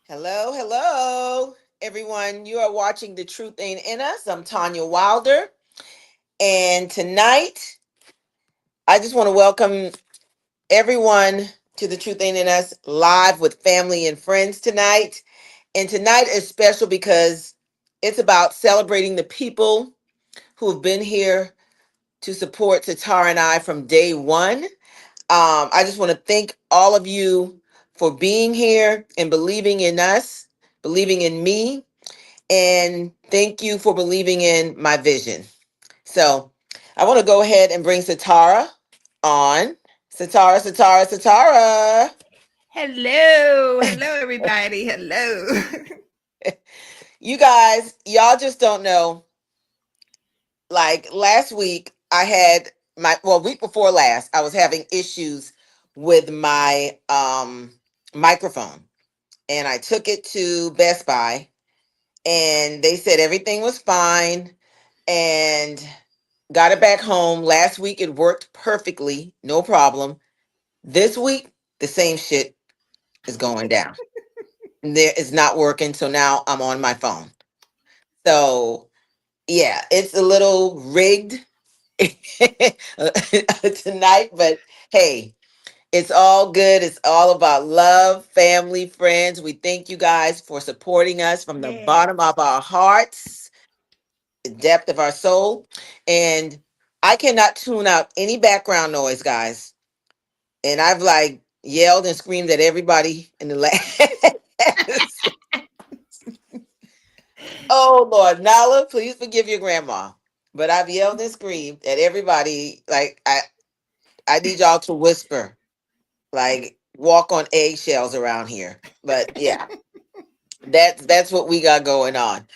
Hello, hello, everyone. You are watching The Truth Ain't in Us. I'm Tanya Wilder. And tonight, I just want to welcome everyone to The Truth Ain't in Us live with family and friends tonight. And tonight is special because it's about celebrating the people who have been here to support Tatar and I from day one. I just want to thank all of you for being here and believing in us, believing in me, and thank you for believing in my vision. So I want to go ahead and bring Satara on. Satara. Hello, everybody. Hello. You guys, y'all just don't know. Like last week, I had week before last, I was having issues with my microphone, and I took it to Best Buy, and they said everything was fine, and got it back home. Last week it worked perfectly, no problem. This week, the same shit is going down. There is not working, so now I'm on my phone. So yeah, it's a little rigged tonight, but hey, it's all good. It's all about love, family, friends. We thank you guys for supporting us from the Yes. bottom of our hearts, the depth of our soul. And I cannot tune out any background noise, guys. And I've like yelled and screamed at everybody in the last. Oh Lord, Nala, please forgive your grandma. But I've yelled and screamed at everybody. Like I need y'all to whisper, like walk on eggshells around here. But yeah, that's what we got going on.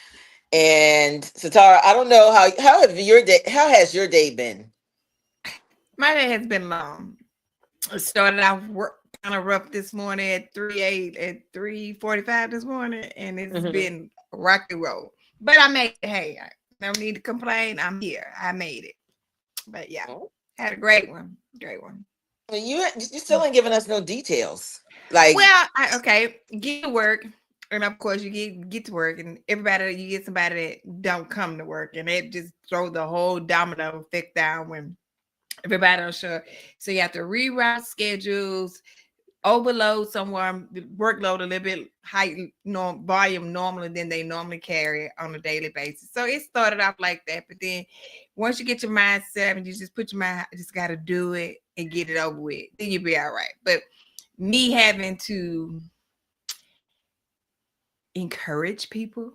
And Satara, I don't know how has your day been? My day has been long. It started off work kind of rough this morning at 3:45 this morning, and it's Mhm. been rocky roll. But I made it. Hey, I no need to complain. I'm here. I made it. But yeah, had a great one. Great one. Well, you still ain't giving us no details. Like, Well, okay, get to work, and of course you get to work, and everybody you get somebody that don't come to work, and it just throw the whole domino effect down when everybody don't show up. So you have to reroute schedules, overload someone, workload a little bit high volume normally than they normally carry on a daily basis. So it started off like that, but then once you get your mindset and you just put your mind, I just got to do it and get it over with, then you'll be all right. But me having to encourage people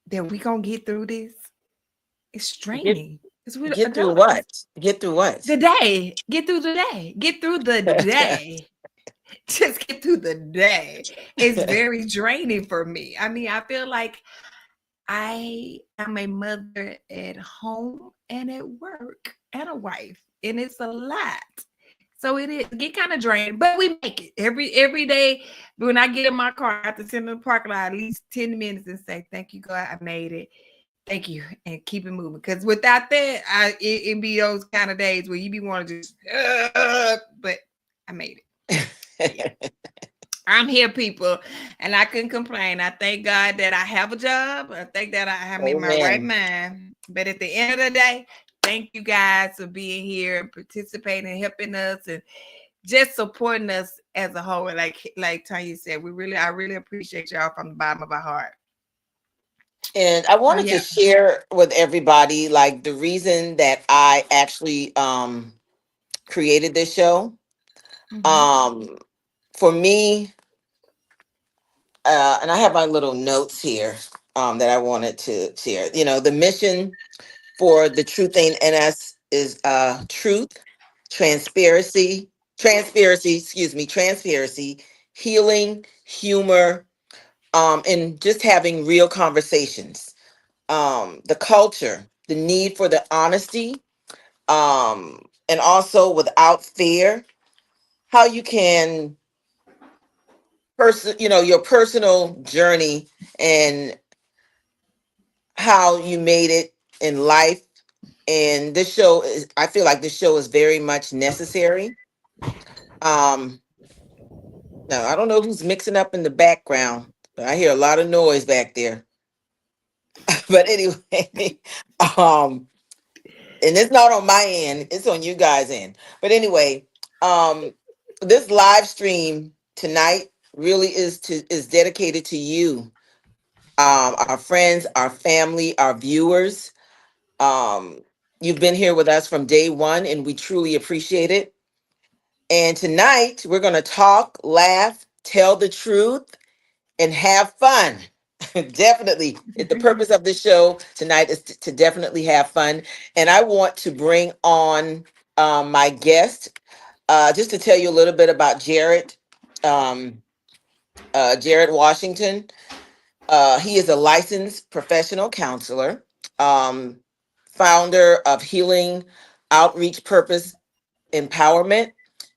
that we gonna get through this, it's get draining. It's with get through adults. what? Get through what? The day, get through the day, get through the day. Just get through the day. It's very draining for me. I mean, I feel like I am a mother at home and at work and a wife, and it's a lot. So it is get kind of draining, but we make it every day. When I get in my car, I have to sit in the parking lot at least 10 minutes and say, "Thank you, God, I made it. Thank you," and keep it moving. Because without that, it be those kind of days where you be wanting to just, but I made it. So yeah. I'm here, people, and I couldn't complain. I thank God that I have a job. I think that I am in my right Amen. mind. But at the end of the day, thank you guys for being here and participating, helping us, and just supporting us as a whole. And like Tanya said, I really appreciate y'all from the bottom of our heart. And I So wanted to yeah. share with everybody like the reason that I actually created this show. Hmm. Um for me, and I have my little notes here that I wanted to share. You know, the mission for the Truth Ain't NS is truth, transparency, transparency, healing, humor, and just having real conversations. The culture, the need for the honesty, and also without fear, how you can your personal journey and how you made it in life. And this show is, I feel like this show is very much necessary. Um, no, I don't know who's mixing up in the background, I hear a lot of noise back there. But anyway, um, and it's not on my end, it's on you guys' end. But anyway, um, this live stream tonight really is dedicated to you, our friends, our family, our viewers. Um, you've been here with us from day one, and we truly appreciate it. And tonight we're going to talk, laugh, tell the truth, and have fun. Definitely. The purpose of the show tonight is to definitely have fun. And I want to bring on my guest just to tell you a little bit about Jared. Um, Jared Washington. He is a licensed professional counselor, um, founder of Healing Outreach Purpose Empowerment,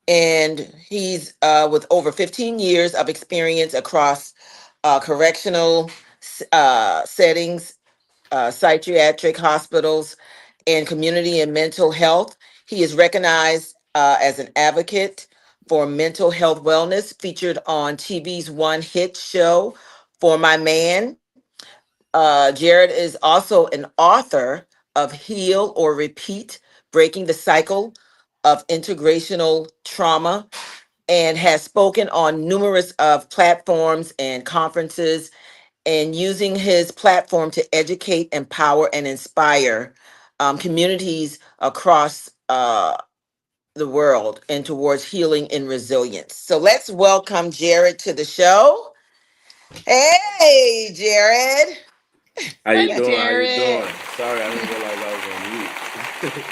and he's with over 15 years of experience across correctional settings, psychiatric hospitals, and community and mental health. He is recognized as an advocate for mental health wellness, featured on TV's one hit show, For My Man. Jared is also an author of Heal or Repeat, Breaking the Cycle of Integrational Trauma, and has spoken on numerous of platforms and conferences, and using his platform to educate, empower, and inspire communities across the world and towards healing and resilience. So let's welcome Jared to the show. Hey, Jared. How you Hey, doing? How you Jared. doing? Sorry, I didn't realize I was on mute.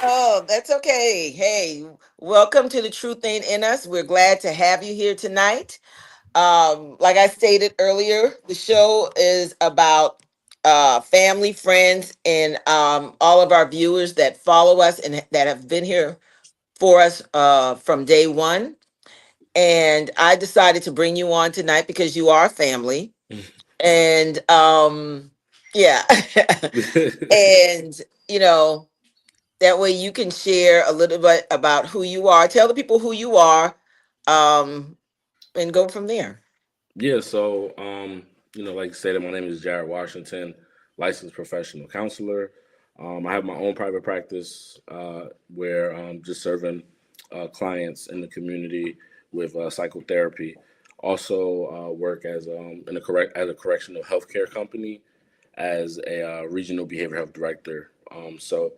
Oh, that's okay. Hey, welcome to the Truth Ain't in Us. We're glad to have you here tonight. Like I stated earlier, the show is about family, friends, and all of our viewers that follow us and that have been here for us from day one. And I decided to bring you on tonight because you are family. And yeah. And, you know, that way you can share a little bit about who you are. Tell the people who you are, um, and go from there. Yeah, so like you said, my name is Jared Washington, licensed professional counselor. I have my own private practice where I'm just serving clients in the community with psychotherapy. Also, work as in a correct as a correctional healthcare company as a regional behavioral health director. So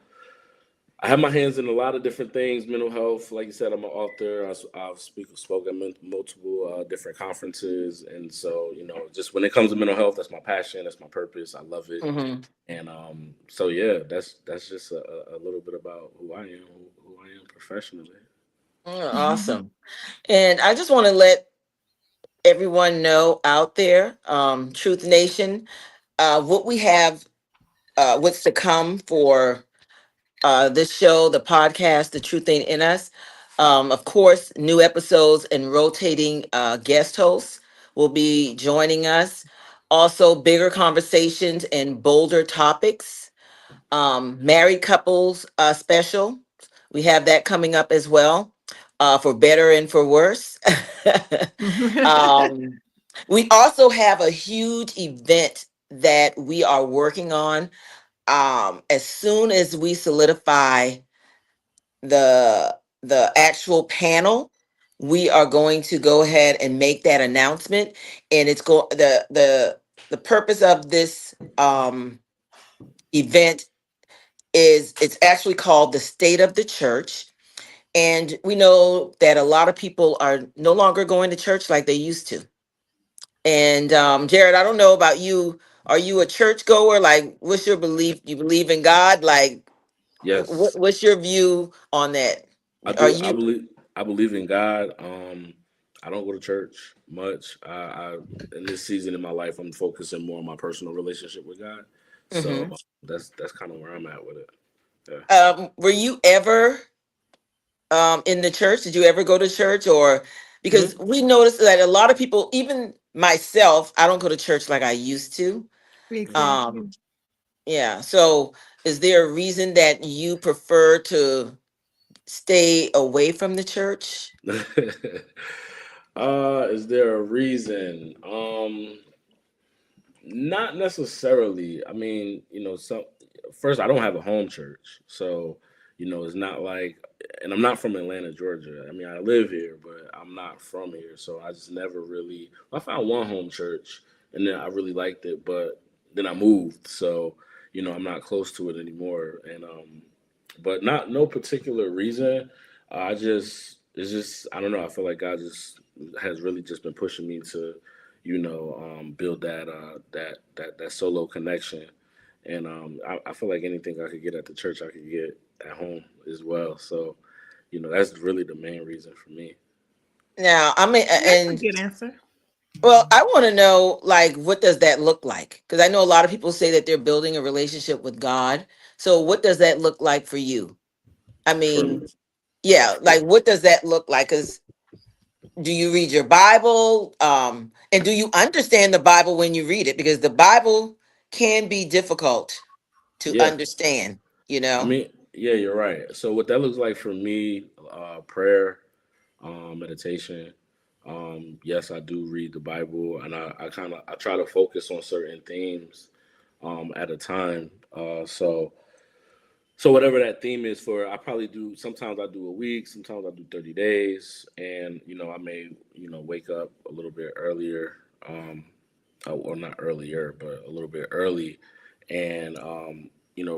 I have my hands in a lot of different things. Mental health, like you said, I'm an author. I've spoken at multiple different conferences, and so just when it comes to mental health, that's my passion. That's my purpose. I love it, Mm-hmm. and so yeah, that's just a little bit about who I am professionally. Awesome. And I just want to let everyone know out there, Truth Nation, what we have, what's to come for this show, the podcast, The Truth Ain't in Us. Of course, new episodes and rotating guest hosts will be joining us. Also, bigger conversations and bolder topics. Married couples special. We have that coming up as well, for better and for worse. um, we also have a huge event that we are working on. As soon as we solidify the actual panel, we are going to go ahead and make that announcement. And it's the purpose of this event is, it's actually called the State of the Church. And we know that a lot of people are no longer going to church like they used to. And Jared, I don't know about you. Are you a church goer? Like, what's your belief? You believe in God? Like, Yes, what's your view on that? I Are do. you? I believe in God. I don't go to church much. In this season in my life, I'm focusing more on my personal relationship with God. So Mhm. that's kind of where I'm at with it. Yeah. Were you ever in the church? Did you ever go to church? Or because hmm we noticed that a lot of people, even myself, I don't go to church like I used to. Um, Exactly. yeah. So, is there a reason that you prefer to stay away from the church? Is there a reason? Not necessarily. I mean, some first I don't have a home church, so it's not like, and I'm not from Atlanta, Georgia. I mean, I live here, but I'm not from here, so I just never really. I found one home church, and then I really liked it, but then I moved, so I'm not close to it anymore, and but not no particular reason. I just it's just I don't know. I feel like God just has really just been pushing me to build that solo connection. And I feel like anything I could get at the church, I could get at home as well. So, that's really the main reason for me. Now, I mean, That's a and good answer. well, I want to know, like, what does that look like? Because I know a lot of people say that they're building a relationship with God. So, what does that look like for you? I For mean, yeah, like, what does that look like? Because do you read your Bible? And do you understand the Bible when you read it? Because the Bible can be difficult to yeah, understand, you I know? mean, yeah, you're right. So what that looks like for me, prayer, meditation. Yes, I do read the Bible, and I try to focus on certain themes at a time. So whatever that theme is for, I probably do. Sometimes I do a week, sometimes I do 30 days, and I may wake up a little bit earlier, or not earlier, but a little bit early, and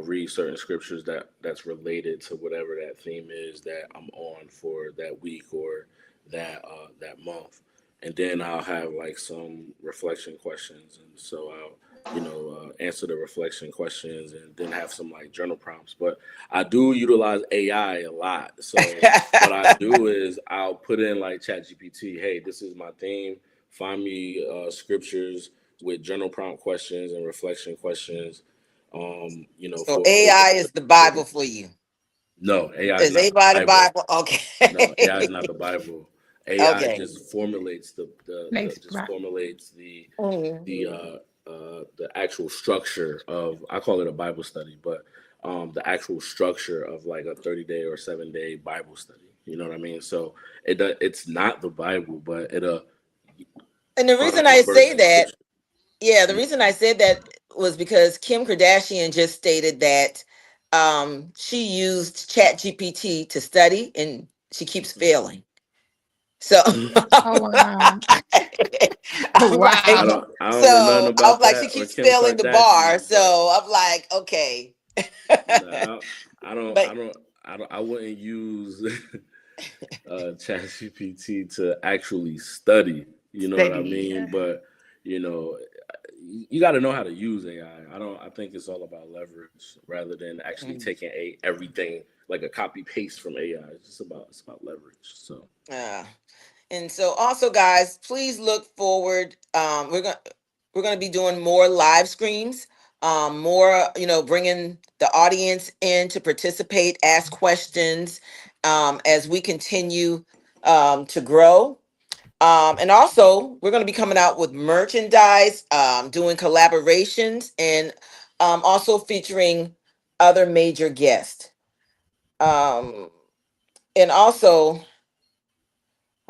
read certain scriptures that's related to whatever that theme is that I'm on for that week or that month, and then I'll have like some reflection questions, and so I'll answer the reflection questions and then have some like journal prompts. But I do utilize AI a lot. So what I do is I'll put in like ChatGPT, hey, this is my theme. Find me scriptures with journal prompt questions and reflection questions. So, For AI is the Bible for you. no, AI is Is not the AI the Bible. Bible? No, AI is Okay. not the Bible. AI Okay. just formulates the Makes just right. formulates Mhm. the actual structure of, I call it a Bible study, but the actual structure of like a 30-day or 7-day Bible study. You know what I mean? So it's not the Bible, but it'll And the reason find I verse say and that, scripture. yeah, the Mm. reason I said that was because Kim Kardashian just stated that she used Chat GPT to study and she keeps failing. So Oh wow. I'm Wow. like, I don't know nothing so I'm about like, she that or keeps Kim failing the bar. Kardashian, but So I'm like, okay. no, I don't, But I don't, I don't, I wouldn't use ChatGPT to actually study. You know what I Steady. mean? But you know, you got to know how to use AI. I don't. I think it's all about leverage rather than actually mm, taking everything like a copy paste from AI. It's about leverage. So uh, and so also, guys, please look forward. We're gonna be doing more live streams, more, bringing the audience in to participate, ask questions, as we continue to grow. And also, we're going to be coming out with merchandise, doing collaborations, and also featuring other major guests. Um, and also,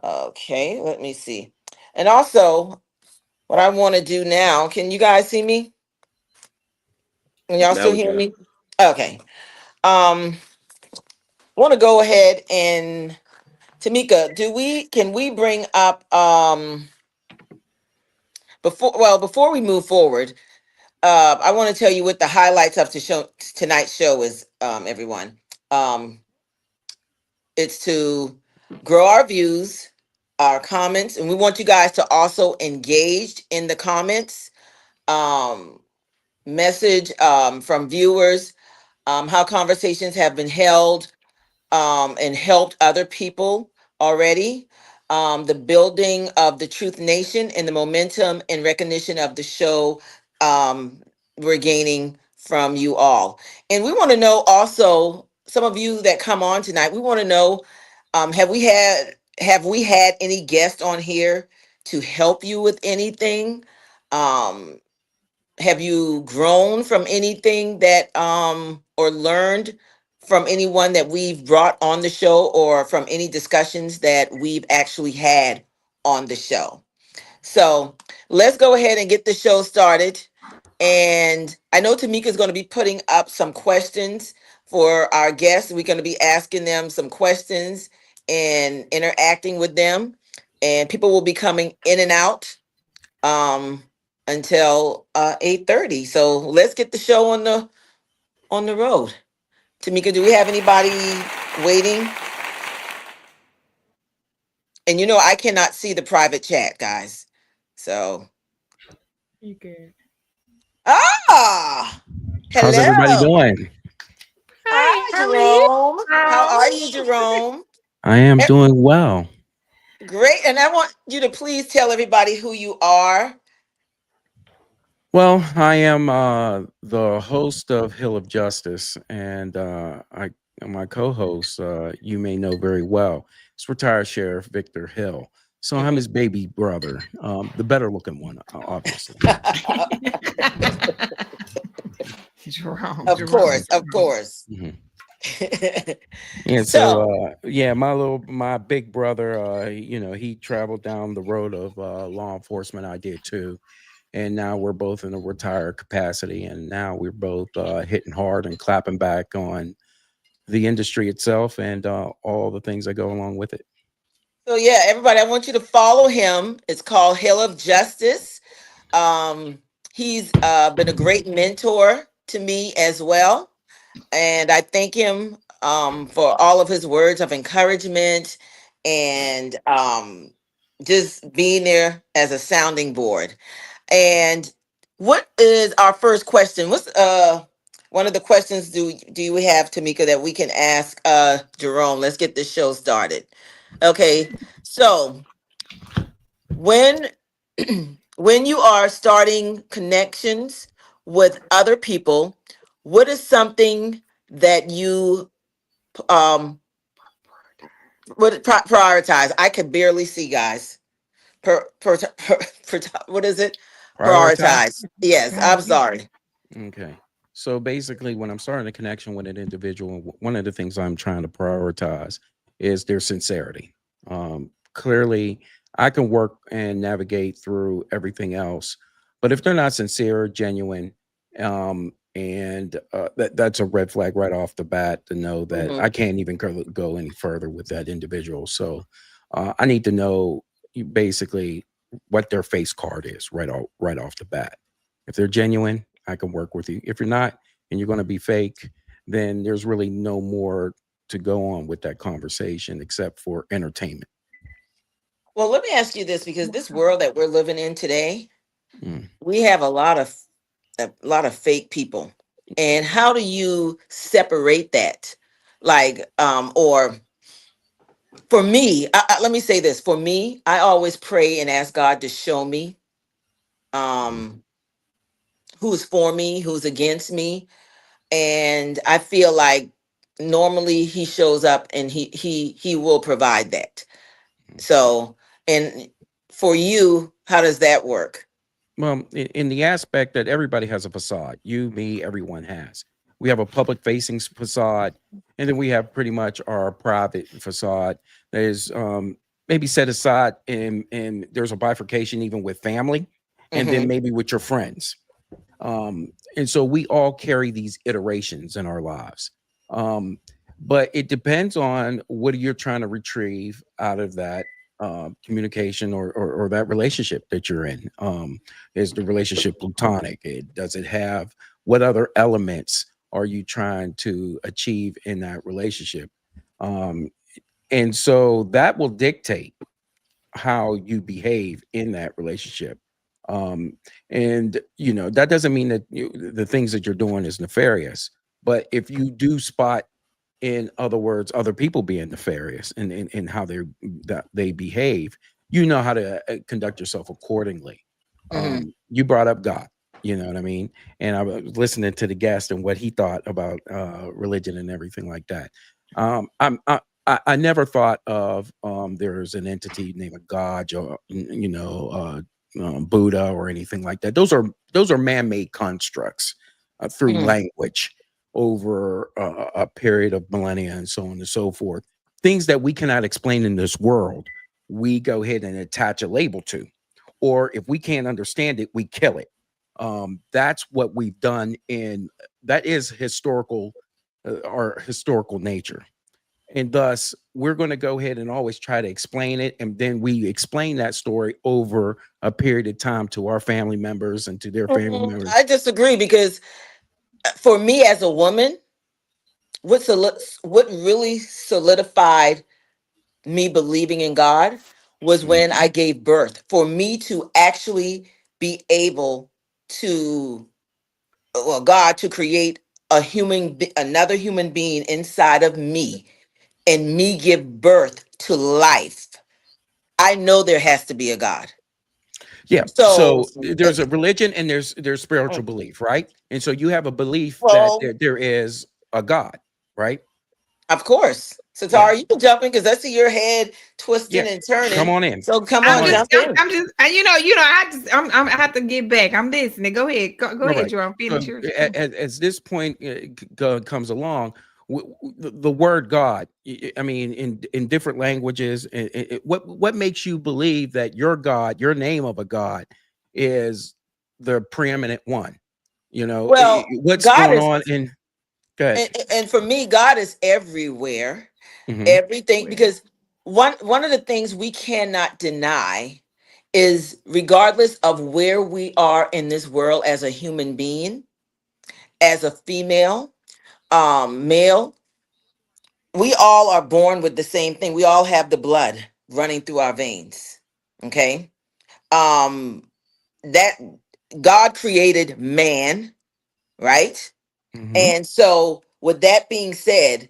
okay, let me see. And also, what I want to do now, can you guys see me? Can y'all now still we hear can. me? Okay. I want to go ahead and Tamika, can we bring up before we move forward, I want to tell you what the highlights of tonight's show is, everyone. Um, it's to grow our views, our comments, and we want you guys to also engage in the comments. Um, Message from viewers, how conversations have been held, and helped other people already. The building of the Truth Nation and the momentum and recognition of the show, we're gaining from you all. And we want to know also, some of you that come on tonight, we want to know, have we had any guests on here to help you with anything? Um, have you grown from anything that or learned from anyone that we've brought on the show, or from any discussions that we've actually had on the show? So let's go ahead and get the show started. And I know Tamika's going to be putting up some questions for our guests. We're going to be asking them some questions and interacting with them. And people will be coming in and out um, until 8:30. So let's get the show on the road. Tamika, do we have anybody waiting? And I cannot see the private chat, guys. So You good? ah, How's everybody hello. doing? Hi, Hi, how are you? Jerome. How are you, Jerome? I am Eh, doing well. Great. And I want you to please tell everybody who you are. Well, I am the host of Hill of Justice, and my co-host, you may know very well, is retired Sheriff Victor Hill. So I'm Mhm. his baby brother, the better-looking one, obviously. Jerome, Of Jerome, course, Mhm, of Jerome. course. mhm. Yeah, so So, yeah, my big brother, he traveled down the road of law enforcement. I did too, and now we're both in a retired capacity, and now we're both hitting hard and clapping back on the industry itself and all the things that go along with it. so yeah, everybody, I want you to follow him. It's called Hill of Justice. Um, he's been a great mentor to me as well. And I thank him for all of his words of encouragement and just being there as a sounding board. And what is our first question? What's one of the questions do you have, Tamika, that we can ask Jerome? Let's get this show started. Okay, so when when you are starting connections with other people, what is something that you um prioritize? I could barely see, guys. What is it? Prioritize. Prioritize. Yes, I'm sorry. Okay. So basically, when I'm starting a connection with an individual, one of the things I'm trying to prioritize is their sincerity. Clearly, I can work and navigate through everything else, but if they're not sincere, genuine, and that's a red flag right off the bat to know that Hmm. I can't even go any further with that individual. So I need to know basically what their face card is right off the bat. If they're genuine, I can work with you. If you're not and you're going to be fake, then there's really no more to go on with that conversation except for entertainment. Well, let me ask you this, because this world that we're living in today, Mm. we have a lot of fake people. And how do you separate that? Like, or for me, let me say this. For me, I always pray and ask God to show me um who's for me, who's against me. And I feel like normally he shows up and he will provide that. So, and for you, how does that work? Well, in the aspect that everybody has a facade, you, me, everyone has. We have a public facing facade, and then we have pretty much our private facade that is maybe set aside, and there's a bifurcation even with family, and then Hmm. maybe with your friends. And so we all carry these iterations in our lives. Um, but it depends on what you're trying to retrieve out of that communication or that relationship that you're in. Is the relationship platonic? Does it have what other elements are you trying to achieve in that relationship? Um, and so that will dictate how you behave in that relationship. Um, and that doesn't mean that the things that you're doing is nefarious. But if you do spot, in other words, other people being nefarious in how that they behave, you know how to conduct yourself accordingly. Hmm. You brought up God, you know what I mean? And I was listening to the guest and what he thought about religion and everything like that. I never thought of there's an entity named a God or Buddha or anything like that. Those are man-made constructs through Hmm. language over a period of millennia and so on and so forth. Things that we cannot explain in this world, we go ahead and attach a label to. or if we can't understand it, we kill it. That's what we've done in that is historical, our historical nature. And thus, we're going to go ahead and always try to explain it. And then we explain that story over a period of time to our family members and to their family members. I disagree because for me as a woman, what really solidified me believing in God was Mhm. when I gave birth. For me to actually be able to, well, God to create another human being inside of me, and me give birth to life. I know there has to be a God. Yeah. So, So there's a religion and there's spiritual belief, right? And so you have a belief that well, there is a God, right? of course. Yeah. Satara, you can jump in because I see your head twisting Yeah. and Come turning. on in. So come Come I'm on, on just, in. jump in. I'm just, I have to get back. I'm listening. Go ahead. Go All ahead, right. Jerome. So Finish yours. as this point comes along, the word God, I mean, in different languages, what makes you believe that your God, your name of a God, is the preeminent one? You know, Well, what's God going is, on in? Good. and for me, God is everywhere. Hmm. Everything, because one of the things we cannot deny is regardless of where we are in this world as a human being, as a female, male, we all are born with the same thing. We all have the blood running through our veins. Okay. Um, that God created man, right? Hmm. And so, with that being said,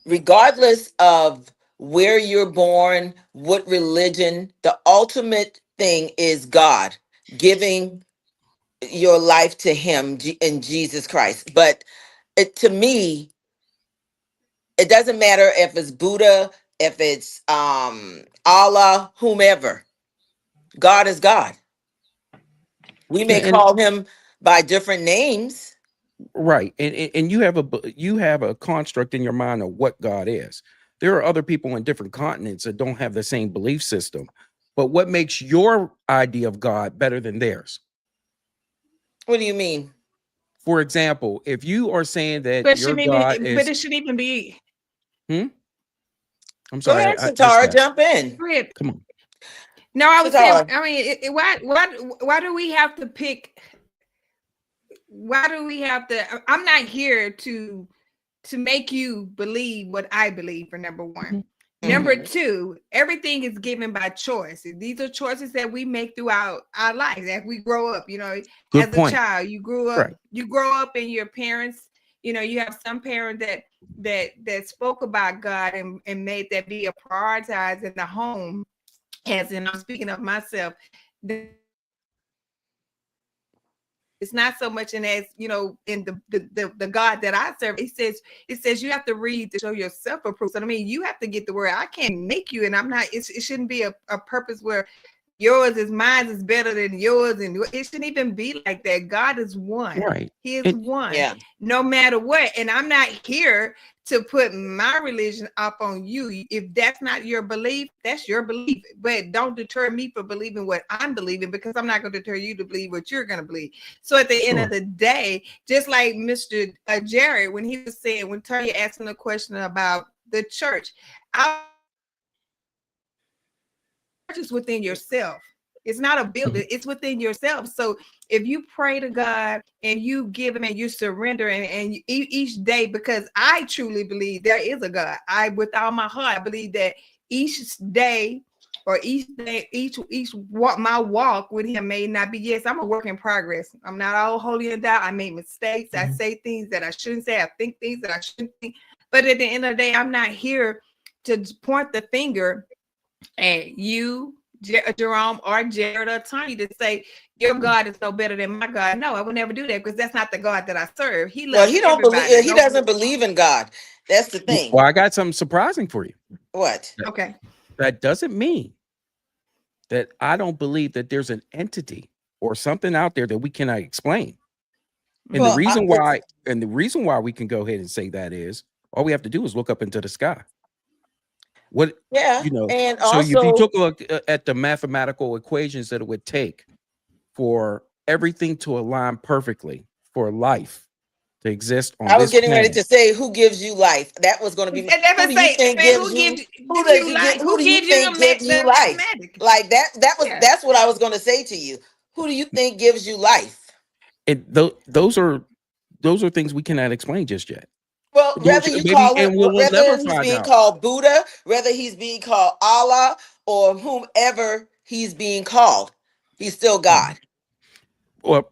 regardless of where you're born, what religion, the ultimate thing is God giving your life to Him in Jesus Christ. But to me, it doesn't matter if it's Buddha, if it's Allah, whomever. God is God. We may And call Him by different names. right, and you have a construct in your mind of what God is. There are other people in different continents that don't have the same belief system. But what makes your idea of God better than theirs? What do you mean? For example, if you are saying that But your shouldn't God even, but is, it shouldn't even be. hmm? I'm Go sorry, ahead, I missed Satara, that. jump in. Go ahead. Come on. No, I was saying. Satara. I mean, why do we have to pick? Why do we have to? I'm not here to make you believe what I believe, for number one. Mhm. Number Mhm. two, everything is given by choice. These are choices that we make throughout our lives as we grow up. Good As a point. child, Right. you grow up and your parents, you have some parents that spoke about God and made that be a prioritize in the home. As in, I'm speaking of myself. It's not so much in as in the God that I serve. It says you have to read to show yourself approved. So I mean, you have to get the word. I can't make you, and I'm not. It shouldn't be a purpose where yours is mine is better than yours, and it shouldn't even be like that. God is one. Right. He is And one, Yeah. no matter what. And I'm not here to put my religion up on you. If that's not your belief, that's your belief. But don't deter me from believing what I'm believing, because I'm not going to deter you to believe what you're going to believe. So at the end of sure. the day, just like Mr. Jared, when he was saying, when Tanya asking a question about the church, is within yourself. It's not a Mhm. building, it's within yourself. So if you pray to God and you give him and you surrender and each day, because I truly believe there is a God. With all my heart, I believe that each day or each day, each walk, my walk with him may not be, yes, I'm a work in progress. I'm not all holy and doubt. I make mistakes. I say things that I shouldn't say. I think things that I shouldn't think. But at the end of the day, I'm not here to point the finger and you, Jerome, or Jared, or Tony, to say your God is no better than my God. No, I would never do that, because that's not the God that I serve. He Well, loves he don't believe. everybody. He No, doesn't believe in God. That's the thing. Well, I got something surprising for you. What? okay. That doesn't mean that I don't believe that there's an entity or something out there that we cannot explain. And the Well, reason why, we can go ahead and say that is all we have to do is look up into the sky. What, Yeah, you know, and so if you also took a look at the mathematical equations that it would take for everything to align perfectly for life to exist on I was this getting ready planet. to say, who gives you life? That was going to be And never who do you say, think say gives who you? gives Who give does you you get? life? Who Who do you gives you think gives you the life? mathematics? Like that was Yeah. that's what I was going to say to you. Who do you think gives you life? Those are things we cannot explain just yet. Well, whether you Maybe, call him, and we'll never whether he's find being out. called Buddha, whether he's being called Allah, or whomever he's being called, he's still God. Or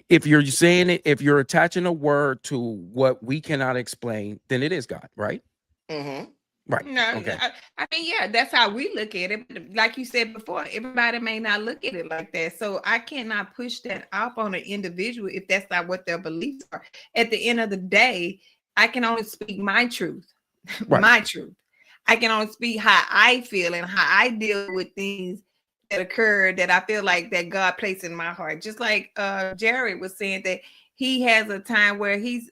if you're saying it, if you're attaching a word to what we cannot explain, then it is God, right? Hmm. Right. No, Okay. I mean, yeah, that's how we look at it. But like you said before, everybody may not look at it like that. So I cannot push that off on an individual if that's not what their beliefs are. At the end of the day, I can only speak my truth, Right. my truth. I can only speak how I feel and how I deal with things that occur that I feel like that God placed in my heart. Just like Jared was saying that he has a time where he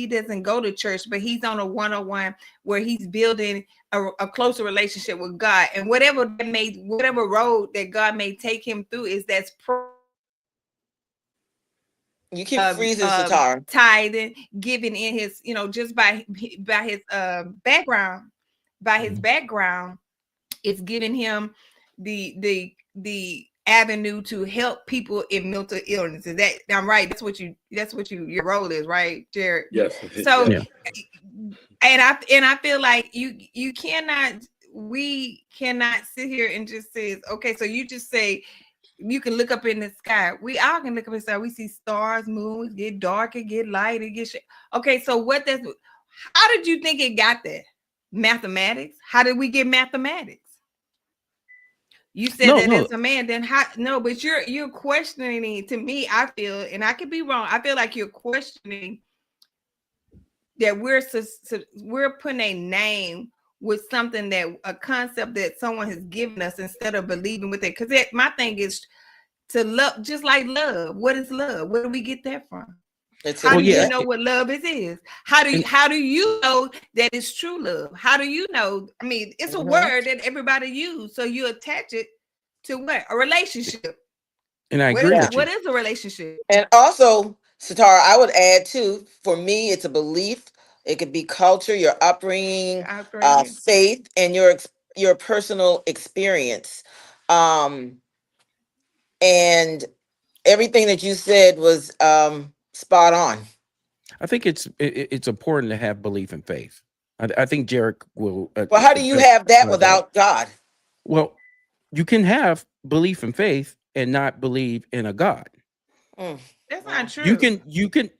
doesn't go to church, but he's on a one-on-one where he's building a closer relationship with God, and whatever road that God may take him through is that's You keep freezing, Sitar. tithing, giving in his, just by his background, Mhm. it's giving him the avenue to help people in mental illnesses. That I'm right. That's what your role is, right, Jared? Yes. So Yeah. and I feel like we cannot sit here and just say, okay, so you just say you can look up in the sky. We all can look up in the sky. We see stars, moons, get dark, it get light, it get okay. So how did you think it got there? Mathematics? How did we get mathematics? You said No, that no. as a man, then how no, but you're questioning to me, I feel, and I could be wrong. I feel like you're questioning that we're putting a name with something that a concept that someone has given us instead of believing with it. Because my thing is to love, just like love. What is love? Where do we get that from? It's How a Well, do you yeah. know what love is? How do you And know that it's true love? How do you know? I mean, it's a Mhm. word that everybody use, so you attach it to what? A relationship. and I What agree is Yeah. with you. what is a relationship? And also, Sitar, I would add too, for me, it's a belief. It could be culture, your upbringing, I bring faith, and your personal experience. Um, and everything that you said was spot on. I think it's important to have belief and faith. I think Jarek will Well, how do you have that justify that. without God? Well, you can have belief and faith and not believe in a God. Mm. That's not Well, true. You can,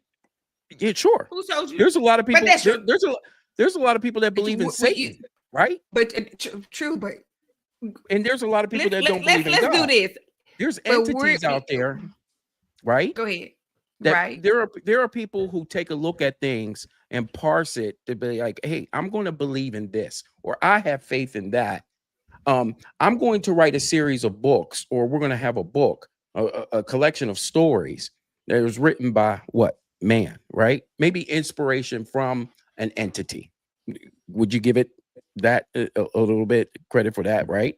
yeah, sure. Who told you? There's a lot of But people. that's true. There's a lot of people that believe in You, Satan, right? but true. But And there's a lot of people let's that let, don't let's believe in let's do God. this. There's But we're entities out there, right? go ahead. That Right. there are people who take a look at things and parse it to be like, hey, I'm going to believe in this, or I have faith in that. I'm going to write a series of books, or we're going to have a book, a collection of stories that was written by what man, right? Maybe inspiration from an entity. Would you give it that a little bit credit for that, right?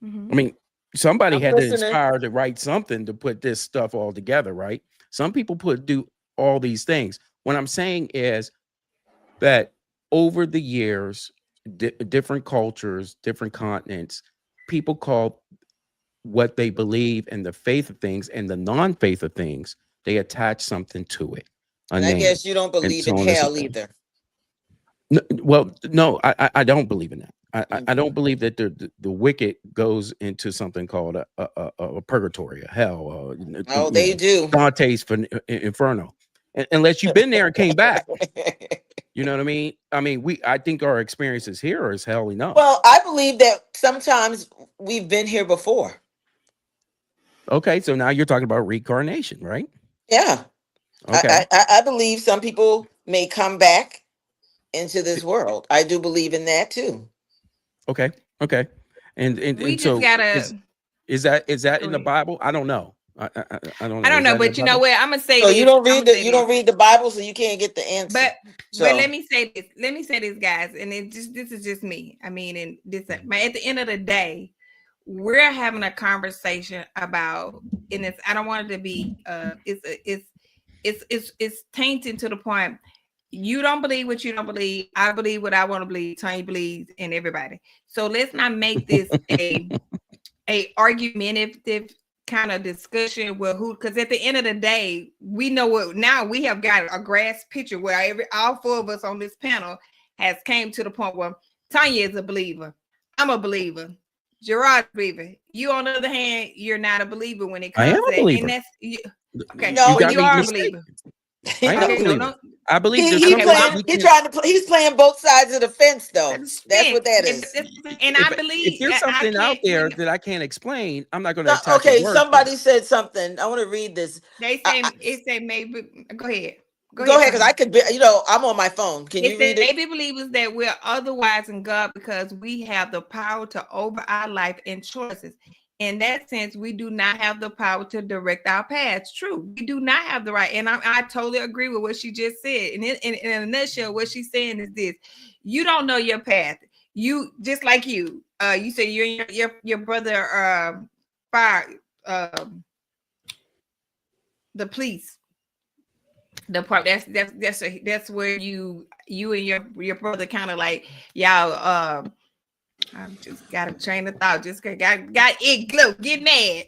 I Mhm. mean, somebody I'm had to listening. inspire to write something to put this stuff all together, right? Some people do all these things. What I'm saying is that over the years, different cultures, different continents, people call what they believe and the faith of things and the non-faith of things, they attach something to it, a And I name, guess you don't and believe so in on and so hell forth. either. Well, no, I don't believe in that. I Mhm. don't believe that the wicked goes into something called a purgatory, a hell, Oh, they do. Dante's Inferno, unless you've been there and came back. You know what I mean? I think our experiences here is hell enough. Well, I believe that sometimes we've been here before. Okay, so now you're talking about reincarnation, right? Yeah, Okay, I believe some people may come back into this world. I do believe in that too. okay, okay, and We just so gotta is that go in the ahead. Bible? I don't know. I don't I know. don't Is know, that in the but you know Bible? what? I'm gonna say So you this. don't I'm read gonna say you this. don't read the Bible, so you can't get the answer. But let So me say this. Let me say this, guys, and this is just me. I mean, and this. But at the end of the day, we're having a conversation about, and it's. I don't want it to be. It's tainted to the point. You don't believe what you don't believe. I believe what I want to believe. Tony believes, and everybody. So let's not make this a argumentative kind of discussion where who, because at the end of the day, we know what now we have got a grass picture where all four of us on this panel has came to the point where Tanya is a believer. I'm a believer. Gerard's a believer. You, on the other hand, you're not a believer when it I am comes to a that. And believer. that's you, okay. You no, Well, got you me are a mistaken. believer. I am a Okay, so believer. don't. I believe he there's he Okay, something well, that playing don't. we he can. trying to he's playing both sides of the fence though. That's That's what that and, is. and I If believe there's I something out can't. there that I can't explain, I'm not going to So, attach a okay, word to it. somebody said something. I want to read this. They I, say I, it say maybe. Go ahead. Go go ahead, ahead, because Tanya. I could be. I'm on my phone. Can It you says read it? maybe believers that we're otherwise in God because we have the power to over our life and choices. In that sense, we do not have the power to direct our paths. True, we do not have the right, and I totally agree with what she just said. And in a nutshell, what she's saying is this: you don't know your path. You just like you said you and your brother fire the police the part that's where you and your brother kind of like y'all I just got a train of thought, just got it look get mad.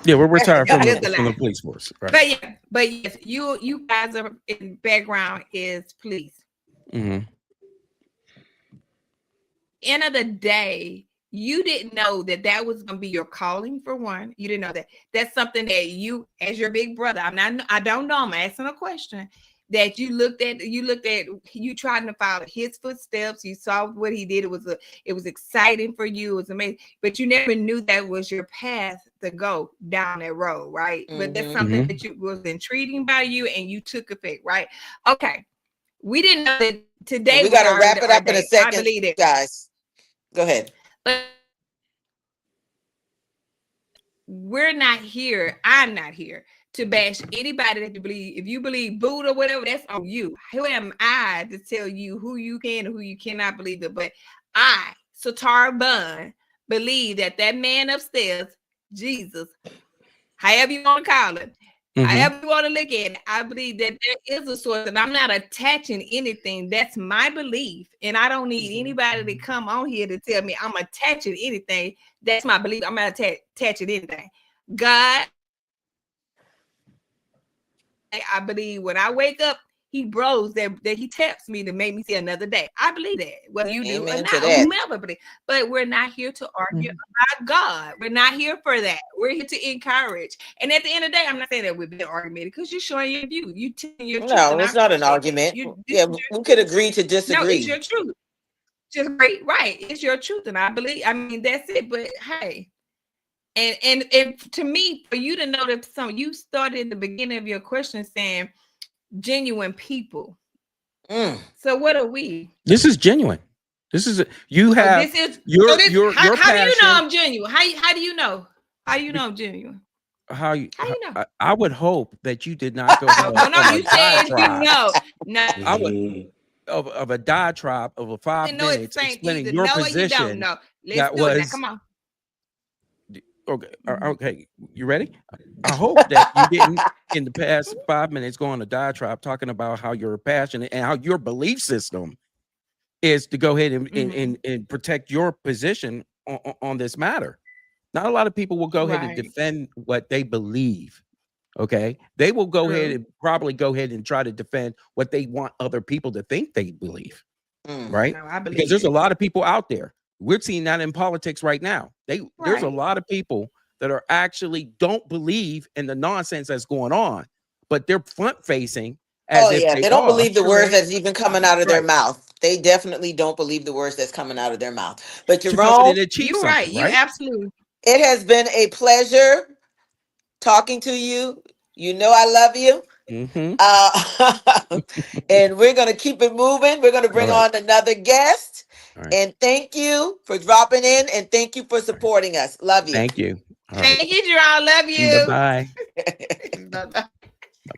Yeah, we're retired Just from just a the lie. police force, right? But yes, you guys are in background is police. Hmm. End of the day, you didn't know that was going to be your calling. For one, you didn't know that's something that you, as your big brother, I don't know, I'm asking a question, that you tried to follow his footsteps. You saw what he did. It was exciting for you. It was amazing, but you never knew that was your path to go down that road, right? But that's Mm-hmm. something Hmm. that you was intriguing by you, and you took effect, right? Okay, we didn't know that today We was got to wrap it our up in a day. I second, believe it. guys. Go ahead. But we're not here. I'm not here to bash anybody that you believe. If you believe Buddha or whatever, that's on you. Who am I to tell you who you can and who you cannot believe it? But I, Satar Bun, believe that man upstairs, Jesus, however you want to call it, Hmm. however you want to look at it, I believe that there is a source, and I'm not attaching anything. That's my belief, and I don't need Mhm. anybody to come on here to tell me I'm attaching anything. That's my belief. I'm not attaching anything. God, I believe when I wake up, He bros that He taps me to make me see another day. I believe that, whether you do or Amen to not, that. whomever believe. But we're not here to argue about God. We're not here for that. We're here to encourage. And at the end of the day, I'm not saying that we've been argumentative because you're showing your view. You telling your truth, No, and I it's not an appreciate that. argument. You this Yeah, is we your could truth. agree to No, it's disagree. your truth. Just great, right? It's your truth, and I believe. I mean, that's it. But hey. And to me, for you to know that you started in the beginning of your question saying genuine people. Mm. So what are we? This is genuine. This is you So have this is so this. your How do you know passion. I'm genuine? How do you know? How do you know I'm genuine? How you? How do you know? I would hope that you did not go off No. on a You said you diatribe. know. No, I would Mhm. of a diatribe of a I 5 know it's minutes the same explaining either. your No, or you don't position know. Let's that do it now. was Come on. okay. Mhm. Okay, you ready? I hope that you didn't in the past 5 minutes go on a diatribe talking about how you're passionate and how your belief system is to go ahead Mhm. and protect your position on this matter. Not a lot of people will go ahead and Right. defend what they believe. Okay. They will go ahead True. and probably go ahead and try to defend what they want other people to think they believe. Mm. Right. No, I Because believe there's a it. lot of people out there. We're seeing that in politics right now. There's a Right. lot of people that are actually don't believe in the nonsense that's going on, but they're front facing as Oh if yeah, they they don't are. believe the words Correct. that's even coming out of their Right. mouth. They definitely don't believe the words that's coming out of their mouth. But To go ahead Jerome, and achieve You're right. something, You right? absolutely. it has been a pleasure talking to you. You know I love you. Mm-hmm. Uh, and we're going to keep it moving. We're going to All bring right. on another guest. All right. And thank you for dropping in and thank you for All right. supporting us. Love you. Thank you. All right. Thank you, Jerome. Love Bye you. bye. Bye-bye. Bye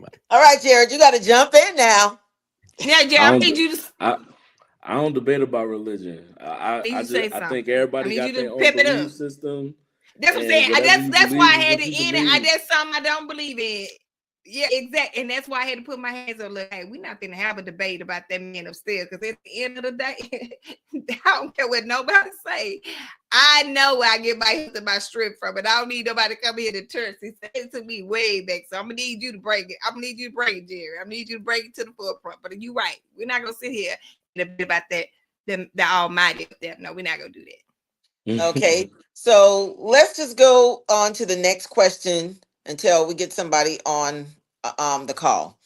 bye. All right, Jared, you got to jump in now. Now, Jerome, I I don't need you to I I don't debate about religion. need you to say I think something. I everybody need you got to their own pip it belief up. system, That's what I'm and saying. whatever you That's why believe I is had what to you end it. believe. That's something I don't believe in. Yeah, exactly. And that's why I had to put my hands up. Look, hey, we're not gonna have a debate about that man upstairs because at the end of the day, I don't care what nobody say. I know where I get my health and my strength from, and I don't need nobody to come here to church. He said it to me way back, so I'm gonna need you to break it. I'm gonna need you to break it, Jerry. I'm gonna need you to break it to the forefront. But you're right. We're not gonna sit here and debate about that. The Almighty up there. No, we're not gonna do that. Okay. So let's just go on to the next question until we get somebody on the call.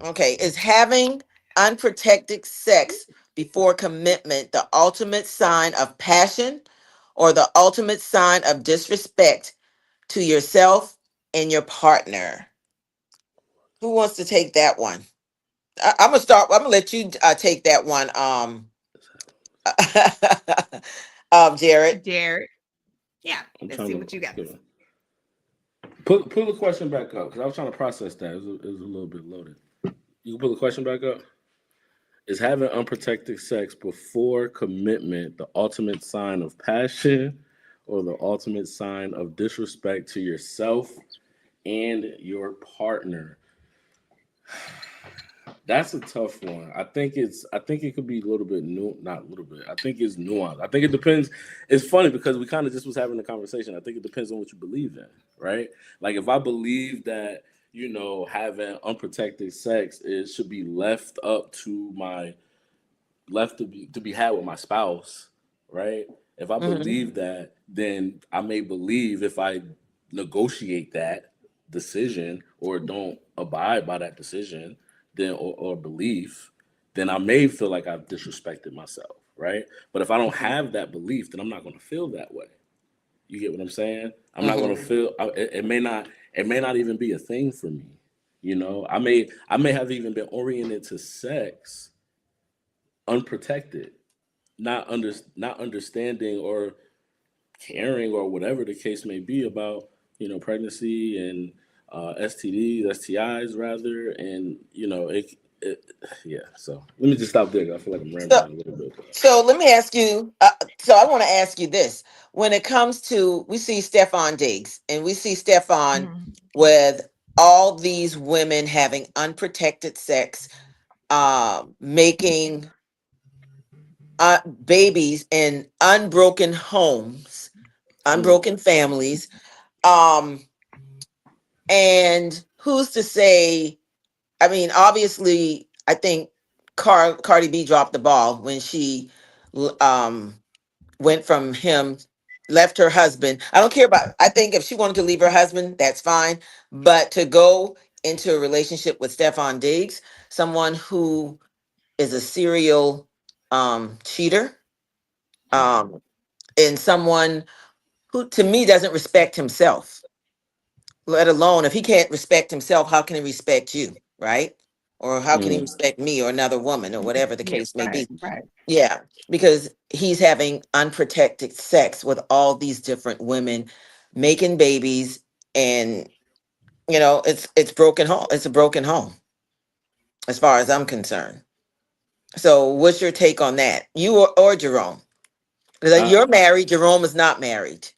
Okay. Is having unprotected sex before commitment the ultimate sign of passion or the ultimate sign of disrespect to yourself and your partner? Who wants to take that one? I'm gonna start. I'm gonna let you take that one. Jared. Jared. Yeah, I'm let's trying see to what you got to say. pull the question back up because I was trying to process that. It was a little bit loaded. You can pull the question back up. Is having unprotected sex before commitment the ultimate sign of passion or the ultimate sign of disrespect to yourself and your partner? That's a tough one. I think it could be a little bit new, not a little bit. I think it's nuanced. I think it depends. It's funny because we kind of just was having a conversation. I think it depends on what you believe in, right? Like if I believe that, having unprotected sex it should be left up to my left to be had with my spouse, right? If I Mhm. believe that, then I may believe if I negotiate that decision or don't abide by that decision, then or belief, then I may feel like I've disrespected myself, right? But if I don't Mhm. have that belief, then I'm not going to feel that way. You get what I'm saying? I'm not going to Mhm. feel. It may not even be a thing for me. I may have even been oriented to sex unprotected, not understanding or caring or whatever the case may be about pregnancy and STDs, STIs rather, and it yeah. So let me just stop there. 'Cause I feel like I'm So, rambling a little bit. so let me ask you. So I want to ask you this: when it comes to, we see Stefan Diggs, and we see Stefan Mhm. with all these women having unprotected sex, making babies in unbroken homes, Mm, unbroken families. Um, and who's to say? I mean, obviously, I think Cardi B dropped the ball when she um, went from him, left her husband. I don't care about. I think if she wanted to leave her husband, that's fine. But to go into a relationship with Stefan Diggs, someone who is a serial cheater, mm, um, and someone who, to me, doesn't respect himself, let alone if he can't respect himself, how can he respect you, right? Or how can he mm. respect me or another woman or whatever the Yeah, case may right, be? right. Yeah, because he's having unprotected sex with all these different women, making babies, and it's broken home. It's a broken home, as far as I'm concerned. So, what's your take on that? You or Jerome? Like, I you're married. Jerome is not married.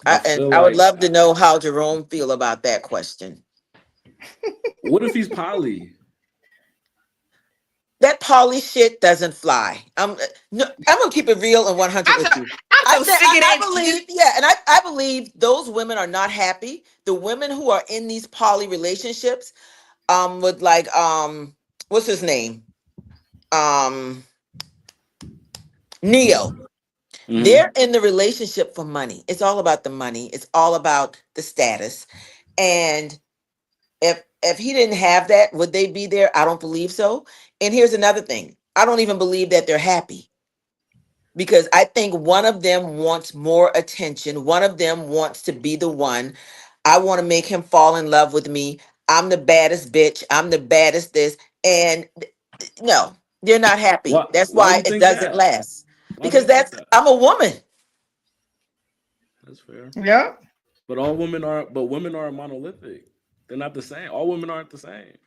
I And feel I would like love to know how Jerome feel about that question. what if he's poly? That poly shit doesn't fly. No, I'm gonna keep it real and 100 I'm with so you. I'm I so said sick of I that. believe, yeah, and I believe those women are not happy. The women who are in these poly relationships, with like what's his name, um, Neo. Hmm. They're in the relationship for money. It's all about the money. It's all about the status. And if he didn't have that, would they be there? I don't believe so. And here's another thing: I don't even believe that they're happy, because I think one of them wants more attention. One of them wants to be the one. I want to make him fall in love with me. I'm the baddest bitch. I'm the baddest this. And no, they're not happy. That's Why why you it think doesn't that? last. Why do Because you think that's, that? I'm a woman. That's fair. Yeah. But women are monolithic. They're not the same. All women aren't the same.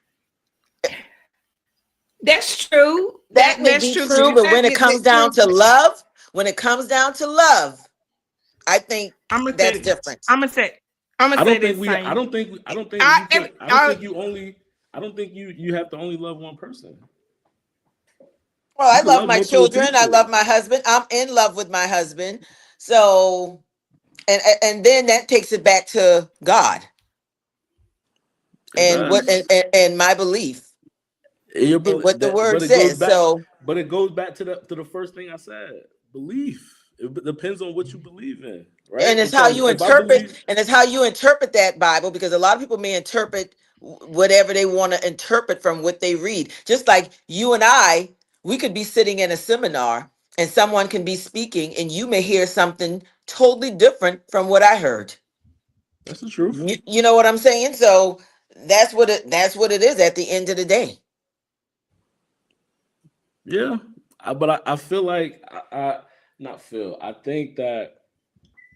That's true. That may That's be true. true, but when it comes That's down true. to love, when it comes down to love, I think I'm gonna that's say. different. I'm gonna say. I'm gonna I say don't think this we. same. I don't think I, you and could. I don't I, think you only. I don't think you have to only love one person. Well, You I can love love my multiple children. I love people. my husband. I'm in love with my husband. So, and then that takes it back to God It and what does. and my belief and what the word But it goes says. back. So, But it goes back to the first thing I said. Belief. It depends on what you believe in, right? and it's how Because you if I interpret, believe, and it's how you interpret that Bible, because a lot of people may interpret whatever they want to interpret from what they read. Just like you and I, we could be sitting in a seminar and someone can be speaking and you may hear something totally different from what I heard. that's the truth. You know what I'm saying? So that's what it is at the end of the day. Yeah, I feel like I not feel. I think that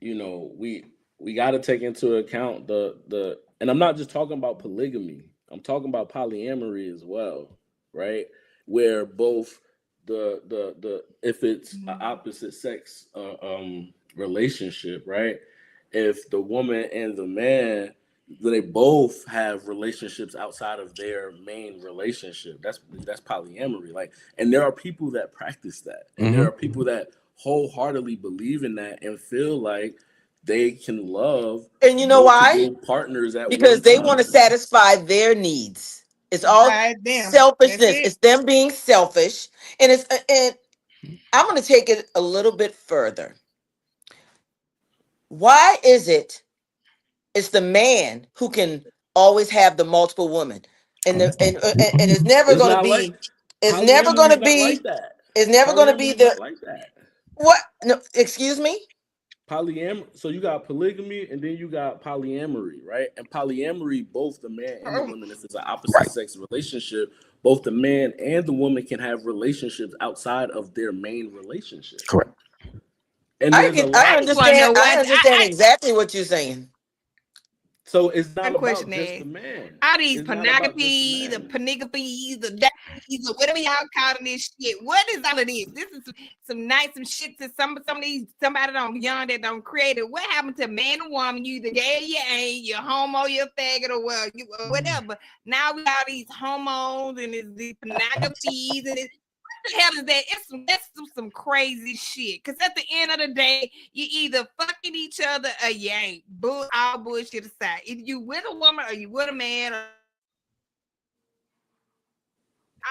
we got to take into account and I'm not just talking about polygamy. I'm talking about polyamory as well, right? Where both the if it's an opposite sex relationship, right? If the woman and the man, they both have relationships outside of their main relationship, that's polyamory. Like, and there are people that practice that, and there Mhm. are people that wholeheartedly believe in that and feel like they can love And you know why? multiple partners at one Because they want to time. satisfy their needs. It's all by them. That's selfishness. it. It's them being selfish, and I'm going to take it a little bit further. Why is it it's the man who can always have the multiple women, and it's never It's going to not like be, it's never polyamory going is to not be, like that. it's never going to be Polyamory is the not like that. what? No, excuse me. So you got polygamy and then you got polyamory, right? And polyamory, both the man and the Oh, woman, if it's an opposite Right. sex relationship, both the man and the woman can have relationships outside of their main relationship. Correct. And I there's a can, I I lot. just want to understand. know I what understand exactly what you're saying. So it's not one about question just is. the man. All these It's not about just the pornography, the man. pornography, the daddies, or whatever y'all calling this shit. What is all of this? This is some nice some shit that some of these somebody don't young that don't create it. What happened to man and woman? You either gay, you ain't, you homo, you faggot, or well, you or whatever. Now we got these homos and these pornographies and it, what the hell is that? That's some crazy shit. Cause at the end of the day, you either fucking each other or you ain't. All bullshit aside. If you with a woman or you with a man, or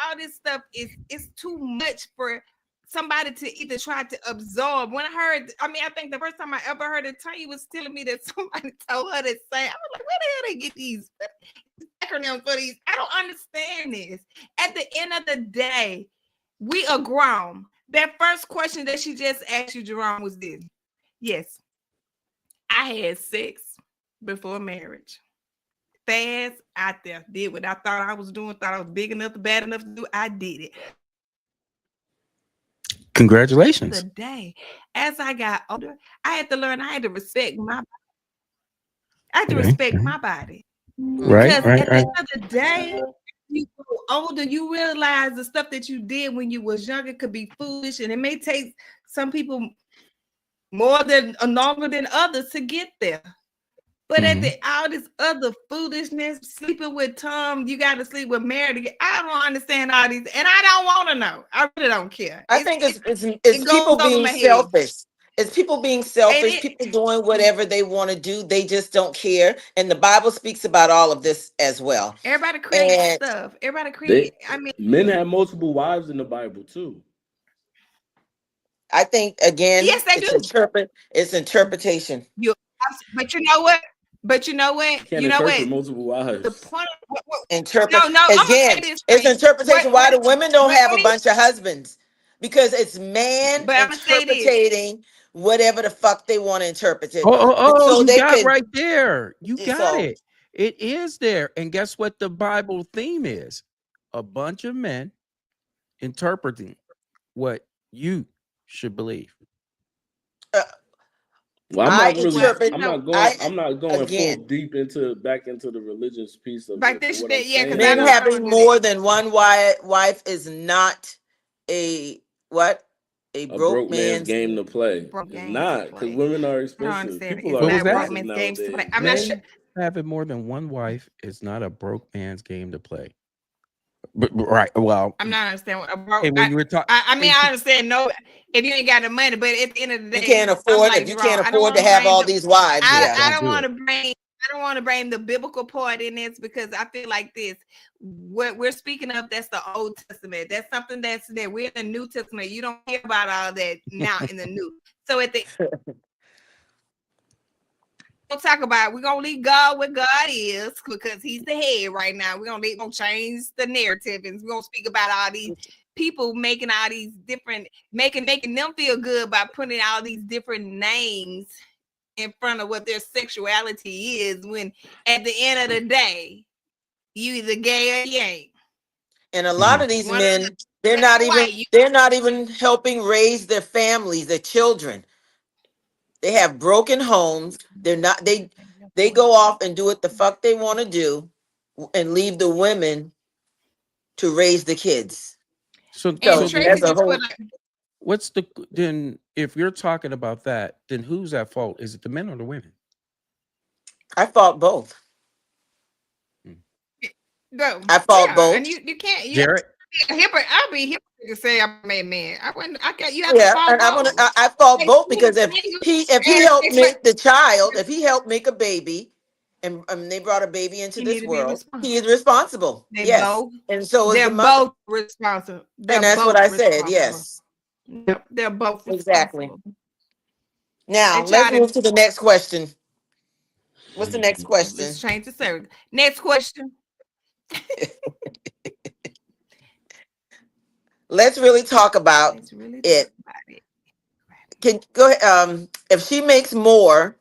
all this stuff is it's too much for somebody to either try to absorb. When I heard, I mean, I think the first time I ever heard it, Tanya was telling me that somebody told her to say, I was like, where the hell they get these acronyms for these? I don't understand this. At the end of the day, we are grown. That first question that she just asked you, Jerome, was this. Yes, I had sex before marriage. Fast out there, did what I thought I was doing, thought I was big enough, bad enough to do. I did it. The Congratulations. day as I got older, I had to learn. I had to respect my. I had to Okay. respect my body Right. because Mhm. Right. at the Right. end of the day, you grow older, you realize the stuff that you did when you was younger could be foolish, and it may take some people more than longer than others to get there. But at Mhm. the all this other foolishness, sleeping with Tom, you got to sleep with Mary. I don't understand all these, and I don't want to know. I really don't care. I think it's It goes people over being my head. selfish. It's people being And selfish. it People doing whatever they want to do. They just don't care. And the Bible speaks about all of this as well. everybody creates And stuff. Everybody They create. I mean, Men have multiple wives in the Bible too. I think again, yes, they it's do. interpretation. You, but you know what? But you know You what? can't You know interpret what? multiple The wives. point. Interpret No. I'm gonna say again. this It's thing. interpretation. Why the women don't What have a when he, bunch of husbands? Because it's man but I'm gonna say this. interpreting whatever the fuck they want to interpret Oh, it, oh, oh, so you they got can. right there. You got So it. It is there. And guess what the Bible theme is? A bunch of men interpreting what you should believe. uh, Well, I Well, interpret. I'm not going full Again, deep back into the religious piece of like it. But this, what I'm yeah, because saying I men don't, I is don't having want to do that. more than one wife is not a what? A a broke broke man's man's. game to play. Broke It's game to not, because play. women are I don't expensive. understand. People It's are What was not broke that? expensive men's games to play. nowadays. I'm not sure. Men having more than one wife is not a broke man's game to play. But right. Well, I'm not understanding what a broke. and when you were talking, I mean, I understand. No, if you ain't got the money, but at the end of the You day, can't I'm afford. like If you Jerome. can't I don't afford to want to have blame all the. these wives, yeah, yeah. I don't don't do want it. to blame. I don't want to blame the biblical part in this because I feel like this. What we're speaking of, that's the Old Testament. That's something that's there. We're in the New Testament. You don't hear about all that now in the New. So at the we'll talk about we're gonna leave God where God is because He's the head right now. We're gonna change the narrative and we're gonna speak about all these people making all these different making them feel good by putting all these different names in front of what their sexuality is when at the end of the day you either gay or you ain't. And a lot of these One of men, they're black not or even. white. They're not even helping raise their families, their children. They have broken homes. They're not. They go off and do what the fuck they want to do, and leave the women to raise the kids. So, And So so Tracy that's then a just whole. put what's the then? If you're talking about that, then who's at fault? Is it the men or the women? I fought both. Hmm. go. I fought Yeah, and both. you can't you Jared, be a hypocrite. I'll be a hypocrite to say I'm a man. I wouldn't I got you have to Yeah, fall and both. I fought Like, both because if he helped it's like make the child, if he helped make a baby, and they brought a baby into you need this to be world, responsible. he is responsible. They Yes, both and so is they're the mother. both responsible. And They're that's what both I said. responsible. Yes, Yep, they're both exactly. responsible. They Now let's try to move to the next question. What's the next let's question? change the subject. Next question. Let's really talk about Let's really talk it. about it. Can go ahead. If she makes more,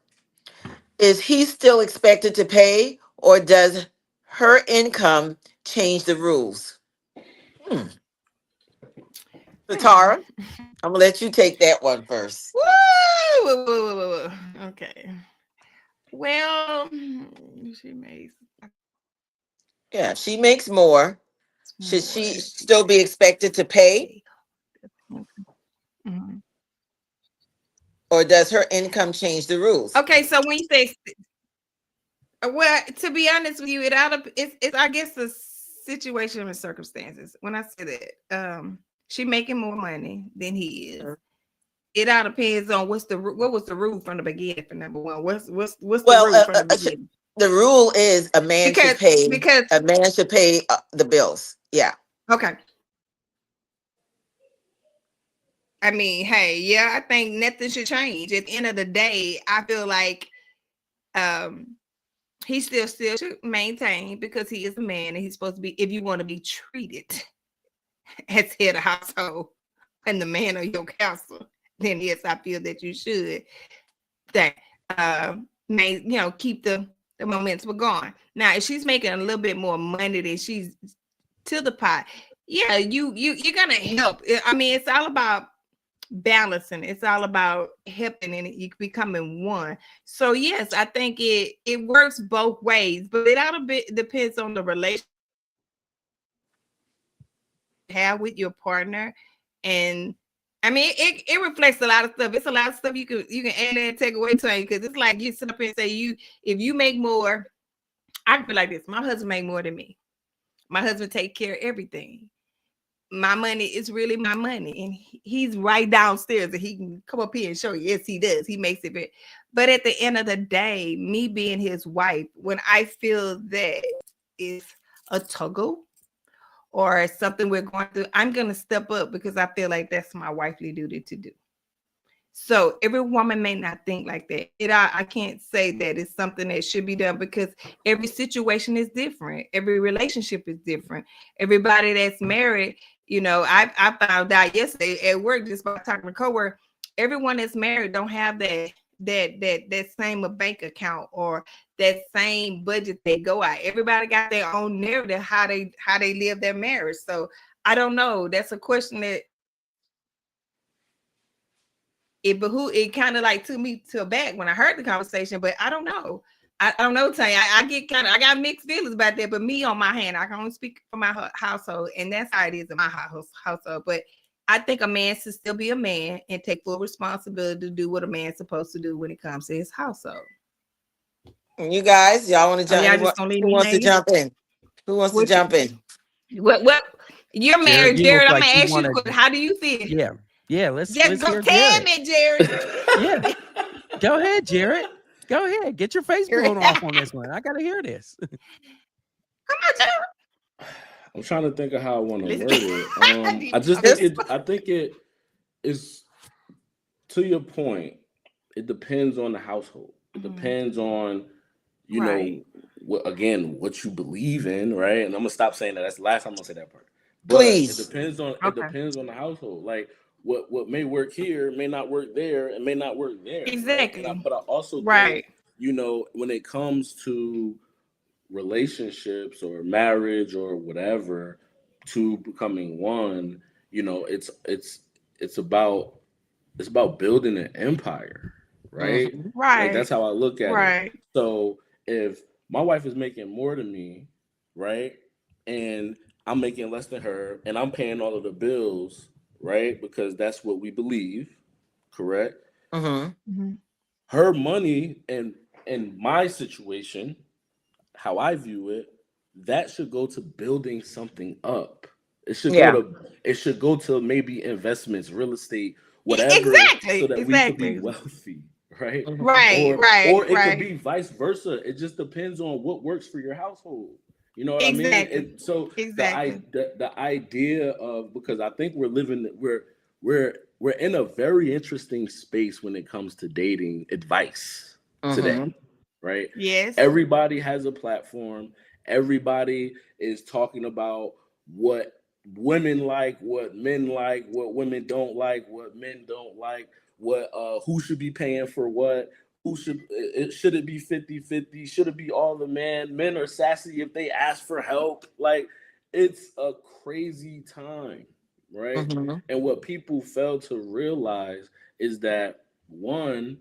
is he still expected to pay, or does her income change the rules? Hmm. So Hmm. Tara, I'm gonna let you take that one first. Woo! Okay. Well, she makes Yeah, if she makes more. Should more. she still be expected to pay, Mhm. or does her income change the rules? Okay, so when you say, well, to be honest with you, it's I guess the situation and circumstances. When I say that, she making more money than he is. It all depends on what was the rule from the beginning. For number one, what's the Well, rule from the beginning? the rule is a man Because should pay. because A man should pay the bills. Yeah. okay, I mean, hey, yeah, I think nothing should change. At the end of the day, I feel like um he still should maintain because he is a man and he's supposed to be. If you want to be treated as head of household and the man of your counsel, then yes, I feel that you should that keep the momentum going. Now, if she's making a little bit more money than she's to the pot, yeah, you're gonna help. I mean, it's all about balancing. It's all about helping and you becoming one. So yes, I think it works both ways, but it all a bit depends on the relationship you have with your partner. And I mean, it reflects a lot of stuff. It's a lot of stuff you can add and take away to you because it's like you sit up here and say if you make more, I feel like this. My husband make more than me. My husband take care of everything. My money is really my money, and he's right downstairs, and he can come up here and show you. Yes, he does. He makes it. But at the end of the day, me being his wife, when I feel that is a tuggle or something we're going through, I'm going to step up because I feel like that's my wifely duty to do. So every woman may not think like that. I can't say that it's something that should be done because every situation is different. Every relationship is different. Everybody that's married, I found out yesterday at work just by talking to a coworker, everyone that's married don't have that same bank account or that same budget they go out. Everybody got their own narrative how they live their marriage. So I don't know. That's a question that it kind of like took me to back when I heard the conversation, but I don't know. I don't know, Tanya. I got mixed feelings about that, but me on my hand, I can only speak for my household, and that's how it is in my household. But I think a man should still be a man and take full responsibility to do what a man's supposed to do when it comes to his household. You guys, y'all want to jump? Y'all just gonna leave Who me wants to hanging? jump in? Who wants to jump in? What? You're married, You look Jared. I'm like gonna you ask you, wanna. how do you feel? Yeah. Let's Just go hear tell Jared. me, Jared. Yeah, go ahead, Jared. Go ahead, get your face blown off on this one. I gotta hear this. Come on, Jared. I'm trying to think of how I want to Listen. word it. I just think it is, to your point, it depends on the household. It depends on, you know, what you believe in, right? And I'm gonna stop saying that. That's the last time I'm gonna say that part. But Please. it depends on the household. Like what may work here may not work there, and may not work there. Exactly. Right? But I also think, you know, when it comes to relationships or marriage or whatever, to becoming one, you know, it's about building an empire, right? Like that's how I look at it. So if my wife is making more than me, right, and I'm making less than her, and I'm paying all of the bills, right, because that's what we believe, correct? Her money and in my situation, how I view it, that should go to building something up. It should go to maybe investments, real estate, whatever, so that we could be wealthy, right? Or it could be vice versa. It just depends on what works for your household. You know what I mean? And so the idea of, because I think we're in a very interesting space when it comes to dating advice today. Right? Yes. Everybody has a platform. Everybody is talking about what women like, what men like, what women don't like, what men don't like, what who should be paying for what, should it be 50-50? Should it be all the man? Men are sassy if they ask for help. Like, it's a crazy time, right? And what people fail to realize is that, one,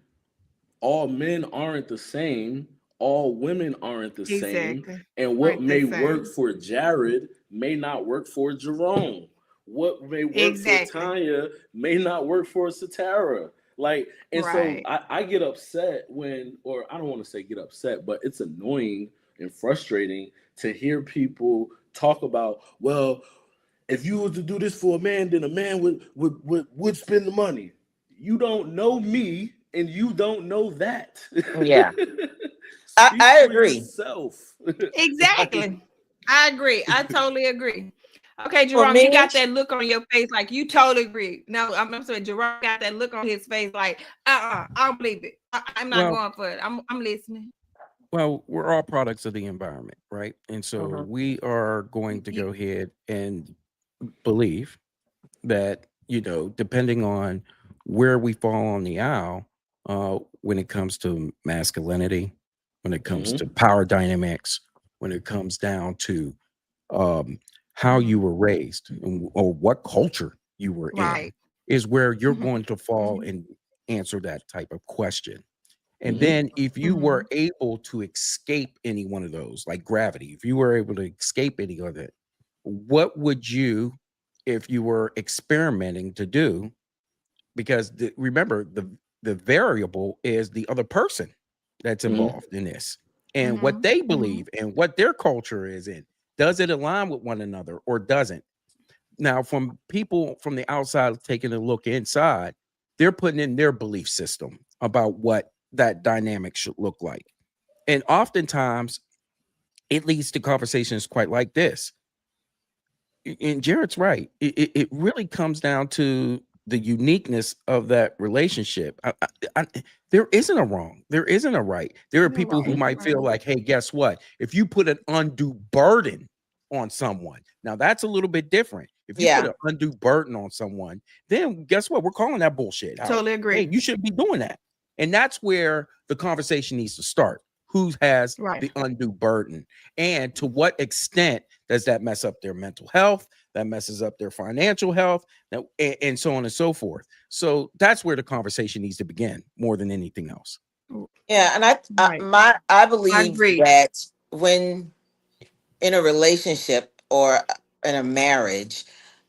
all men aren't the same, all women aren't the same, and what may work for Jared may not work for Jerome. What may work for Tanya may not work for Satara. Like, and so I get upset when, or I don't want to say get upset, but it's annoying and frustrating to hear people talk about, well, if you were to do this for a man, then a man would spend the money. You don't know me, and you don't know that. Yeah. I agree. Yourself. Exactly. I agree. I totally agree. Okay, Jerome, you got that look on your face like you totally agree. No, I'm sorry, Jerome got that look on his face like, I don't believe it. I'm not going for it. I'm listening. Well, we're all products of the environment, right? And so we are going to go ahead and believe that, you know, depending on where we fall on the aisle, when it comes to masculinity, when it comes to power dynamics, when it comes down to how you were raised or what culture you were in, is where you're going to fall and answer that type of question. And then if you were able to escape any one of those, like gravity, if you were able to escape any of it, what would you, if you were experimenting, to do? Because remember, the variable is the other person that's involved in this, and what they believe and what their culture is in. Does it align with one another or doesn't? Now, from people from the outside taking a look inside, they're putting in their belief system about what that dynamic should look like. And oftentimes it leads to conversations quite like this. And Jared's right. It really comes down to the uniqueness of that relationship. There isn't a wrong. There isn't a right. There are people who might feel like, hey, guess what? If you put an undue burden on someone, now that's a little bit different. If you put an undue burden on someone, then guess what? We're calling that bullshit out. Totally agree. Hey, you shouldn't be doing that. And that's where the conversation needs to start. who has Right. the undue burden, and to what extent does that mess up their mental health, that messes up their financial health, and so on and so forth. So that's where the conversation needs to begin more than anything else. Yeah, and Right. I I believe agree. that when in a relationship or in a marriage,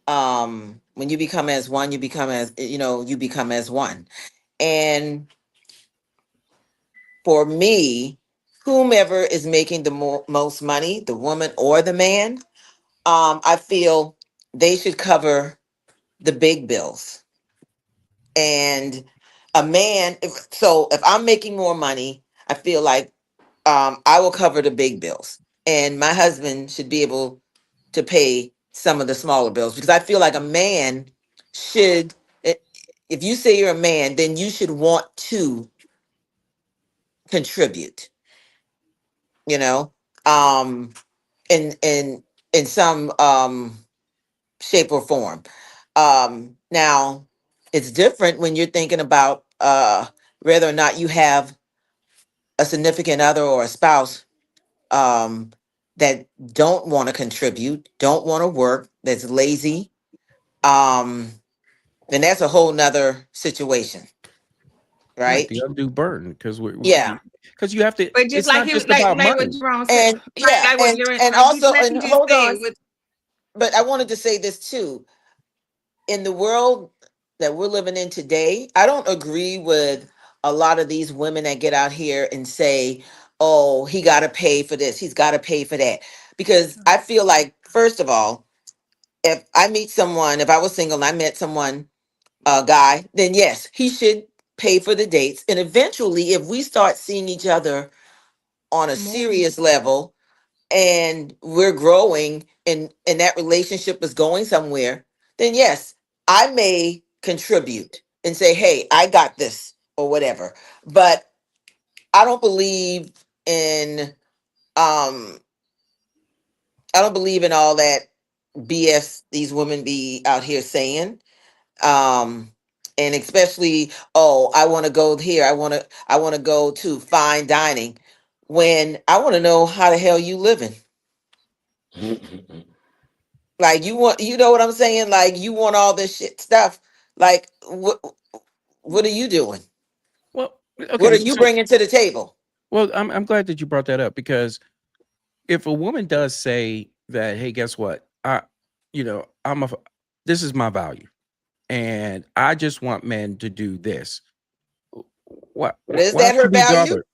when you become as one, you become as you become as one. And for me, whomever is making the most money, the woman or the man, I feel they should cover the big bills. And a man, if I'm making more money, I feel like I will cover the big bills, and my husband should be able to pay some of the smaller bills, because I feel like a man should. i- If you say you're a man, then you should want to contribute. You know, um, in some shape or form. Now, it's different when you're thinking about whether or not you have a significant other or a spouse um, that don't want to contribute, don't want to work, that's lazy. Um, then that's a whole nother situation, Right, right? the undue burden, because Yeah, you have to. But just It's like not you, just about like what money. Jerome said, and yeah, like what Jerome, and also, like and you just hold on, said, with but I wanted to say this too. In the world that we're living in today, I don't agree with a lot of these women that get out here and say, "Oh, he got to pay for this, he's got to pay for that," because I feel like, first of all, if I meet someone, if I was single and I met someone, a guy, then yes, he should pay for the dates. And eventually, if we start seeing each other on a more. serious level and we're growing and that relationship is going somewhere, then yes, I may contribute and say, "Hey, I got this," or whatever. But I don't believe in um I don't believe in all that BS these women be out here saying. um and especially, "Oh, I want to go here, I want to go to fine dining," when I want to know how the hell you living. Like, you know what I'm saying, like, you want all this shit stuff. Like, what are you doing? Well, What are okay, you so bringing to the table? well, I'm glad that you brought that up, because if a woman does say that, hey, guess what? I'm a this is my value, and I just want men to do this. But is Why that her should we value? bother?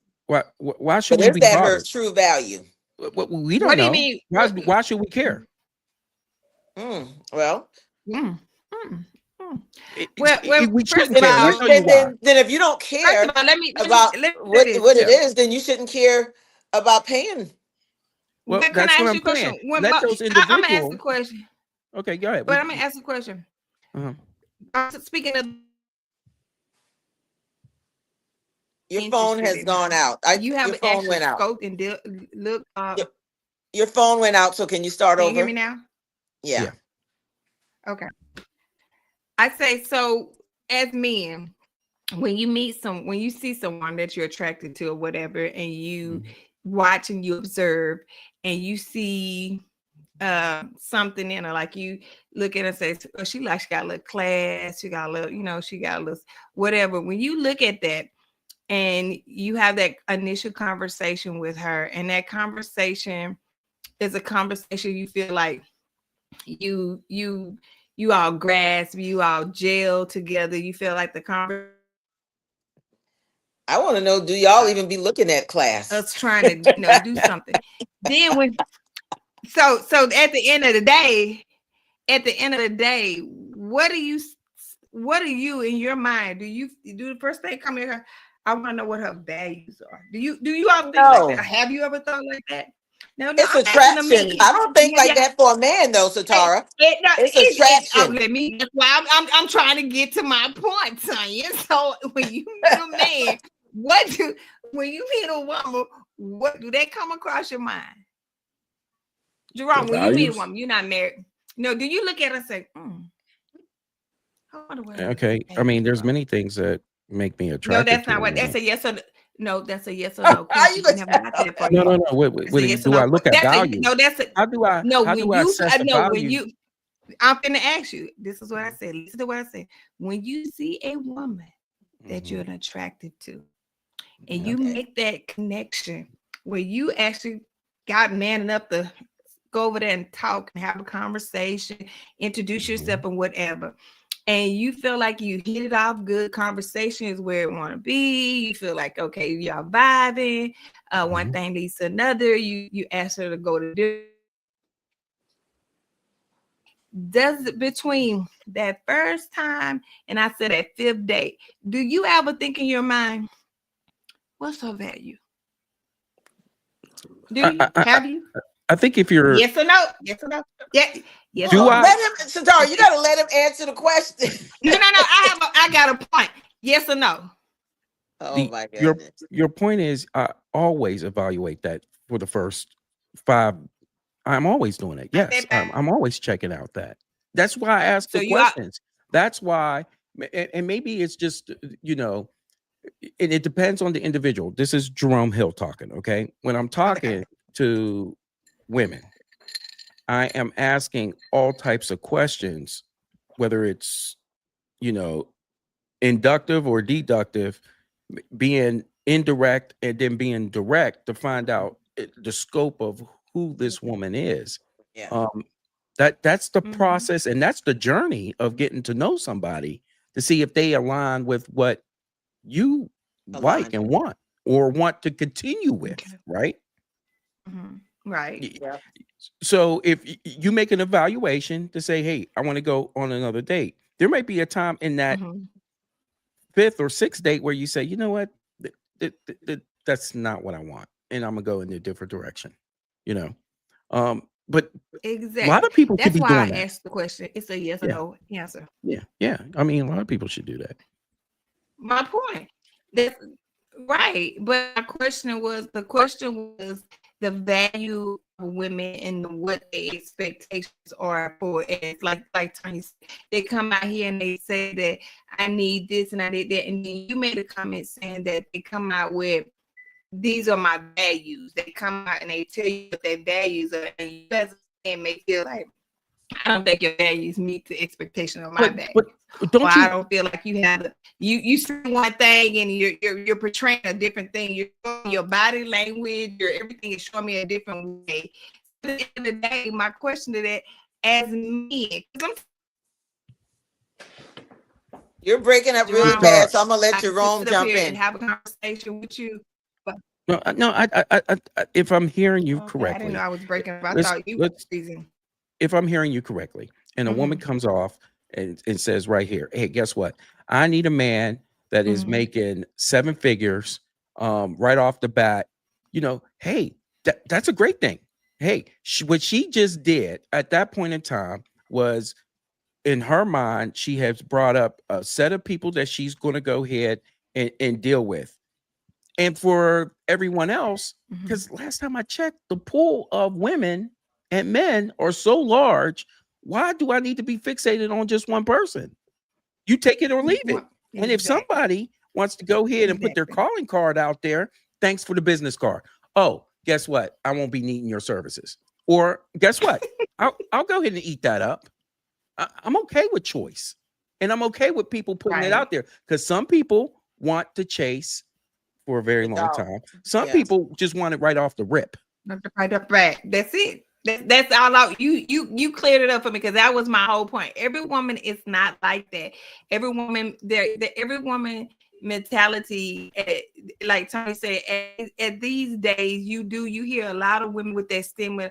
Why should But we is be that her bothered? true value? We don't What do you know. mean? Why should we care? Well, Mm, mm, mm. Well, We first shouldn't of then if care, and I'll you all, tell you why. then if you don't first of care all, about let me say what this. it Yeah. is, then you shouldn't care about paying. Well, But can that's I what ask I'm you a question? saying. Let those I'm gonna ask the individuals. question, Okay, go ahead. but I'm gonna ask the question. Uh-huh. Speaking of Your phone interested has in her, gone out. you have Your an phone actual went out. scope and look. Your phone went out. So can you start Can you hear me over? now? Yeah. Yeah. Okay. I say so. As men, when you see someone that you're attracted to or whatever, and you Mhm. watch and you observe, and you see something in her, like you look at her and say, "Oh, she got a little class, she got a little, she got a little whatever." When you look at that and you have that initial conversation with her, and that conversation is a conversation you feel like you you you all grasp, you all gel together, you feel like the conversation I want to know, do y'all even be looking at class? us trying to do something. Then when so at the end of the day, what do you in your mind, do the first thing come here, I want to know what her values are? Do you all think like that? No, Have you ever thought like that? No, it's I'm asking the attraction. men. I don't think Yeah, like yeah. that for a man, though, It, Satara. no, It's attraction. let me. That's why I'm trying to get to my point, Tanya. So when you meet a man, when you meet a woman, what do they come across your mind? Their Jerome, when you meet a values. woman, you're not married. No, do you look at her and say, I wonder what her Okay. I mean, values there's are? many things that make me No, attracted that's to not a what they woman. say. Yes, or No, that's a yes or no How you question. We gonna never got that for No, you. no, no. It's a yes or Do I no. look at That's a value? no. That's a no. How do I assess the No, when value? you, I'm gonna ask you. This is what I said. Listen to what I said. When you see a woman that you're Mhm. attracted to, and Yeah. you Okay. make that connection where you actually got man enough to go over there and talk and have a conversation, introduce yourself Mhm. and whatever. And you feel like you hit it off good, conversation is where it want to be. You feel like, okay, y'all vibing. One Mhm. thing leads to another. You ask her to go to dinner. Does it between that first time and I said that fifth date, do you ever think in your mind, what's her value? Do I, you? I, I Have you? I think if you're Yes or no? Yes or no? Yeah. Yes or do Well, no? I let him, Sadar. You got to let him answer the question. No, no, no. I got a point. Yes or no? Oh the my goodness. your point is I always evaluate that for the first 5. I'm always doing it. I Yes, said bye. I'm always checking out that. That's why I ask So the you are questions. That's why, and maybe it's just it depends on the individual. This is Jerome Hill talking. Okay, when I'm okay. talking to women, I am asking all types of questions, whether it's you know inductive or deductive, being indirect and then being direct to find out the scope of who this woman is. Yeah. Um, that's the Mhm. process and that's the journey of getting to know somebody to see if they align with what you like Align. and want or want to continue with, Okay. right? Right. Y- Yeah. So if you make an evaluation to say, hey, I want to go on another date, there might be a time in that Mhm. fifth or sixth date where you say, you know what, that's not what I want, and I'm gonna go in a different direction. You know, but a lot Exactly. of people could That's be why doing I that. asked the question. It's a yes or Yeah, no answer. yeah. I mean, a lot of people should do that. My point. That's right. But my question was the question was the value of women and what their expectations are for it. Like Tony said, they come out here and they say that I need this and I need that. And then you made a comment saying that they come out with these are my values. They come out and they tell you what their values are, and you as a man may feel like I don't think your values meet the expectation of my But values. Or don't I you? don't feel like you have you say one thing and you're portraying a different thing. You're showing your body language, your everything is showing me a different way. At the end of the day, my question to that as men, because You're breaking up I'm really Jerome, bad, Sitar, so I'm gonna let I can sit Jerome up jump here and in. have a conversation with you. But no. If I'm hearing you okay, I didn't know correctly, I was breaking up. I let's thought you were let's. freezing. If I'm hearing you correctly, and a woman Mm-hmm. comes off and says right here, hey, guess what? I need a man that is Mm-hmm. making 7 figures, right off the bat. Hey, that's a great thing. Hey, what she just did at that point in time was, in her mind, she has brought up a set of people that she's going to go ahead and deal with. And for everyone else, Mm-hmm. because last time I checked, the pool of women and men are so large. Why do I need to be fixated on just one person? You take it or leave it. And if Exactly. somebody wants to go ahead and put their Exactly. calling card out there, thanks for the business card. Oh, guess what? I won't be needing your services. Or guess what? I'll go ahead and eat that up. I'm okay with choice. And I'm okay with people putting it Right. out there because some people want to chase for a very long Without. time. Some Yeah. people just want it right off the rip. Right up back. That's it. That's all out. You cleared it up for me because that was my whole point. Every woman is not like that. Every woman, every woman mentality, like Tony said, at these days, you hear a lot of women with that stigma.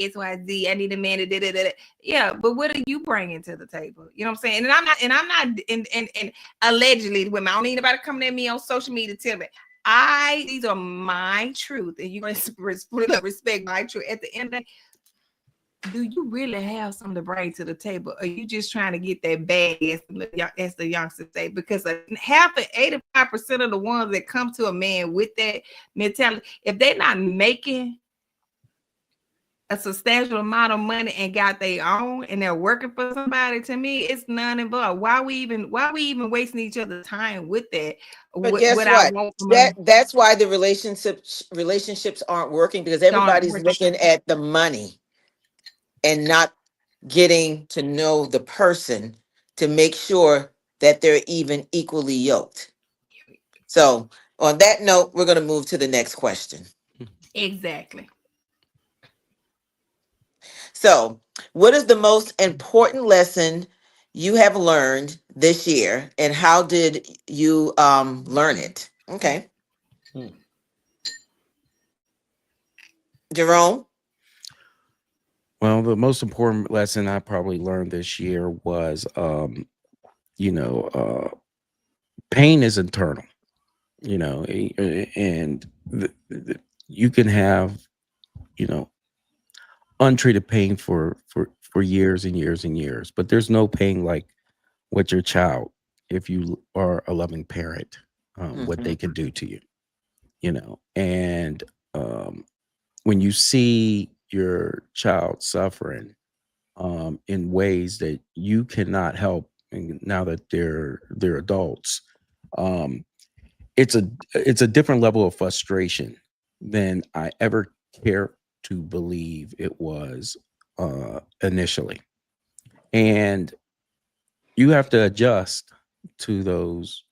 XYZ, I need a man to da, da, da, da. Yeah, but what are you bringing to the table? You know what I'm saying? And I'm not and allegedly women. I don't need anybody coming at me on social media to tell me. These are my truth, and you're gonna respect my truth. At the end of the day, do you really have something to bring to the table? Or are you just trying to get that bag, as the youngsters say? Because half of 85% of the ones that come to a man with that mentality, if they're not making a substantial amount of money and got their own and they're working for somebody, to me, it's none involved. Why we even wasting each other's time with that? But What guess I what? want from a That's why the relationships aren't working, because don't everybody's work. looking at the money and not getting to know the person to make sure that they're even equally yoked. So, on that note, we're going to move to the next question. Exactly. So, what is the most important lesson you have learned this year, and how did you learn it? Okay, Hmm. Jerome. Well, the most important lesson I probably learned this year was, you know, pain is internal, and you can have, you know, untreated pain for years and years and years, but there's no pain like what your child, if you are a loving parent, what Mhm. they can do to you, and um, when you see your child suffering in ways that you cannot help, and now that they're adults, um, it's a different level of frustration than I ever care to believe it was initially, and you have to adjust to those,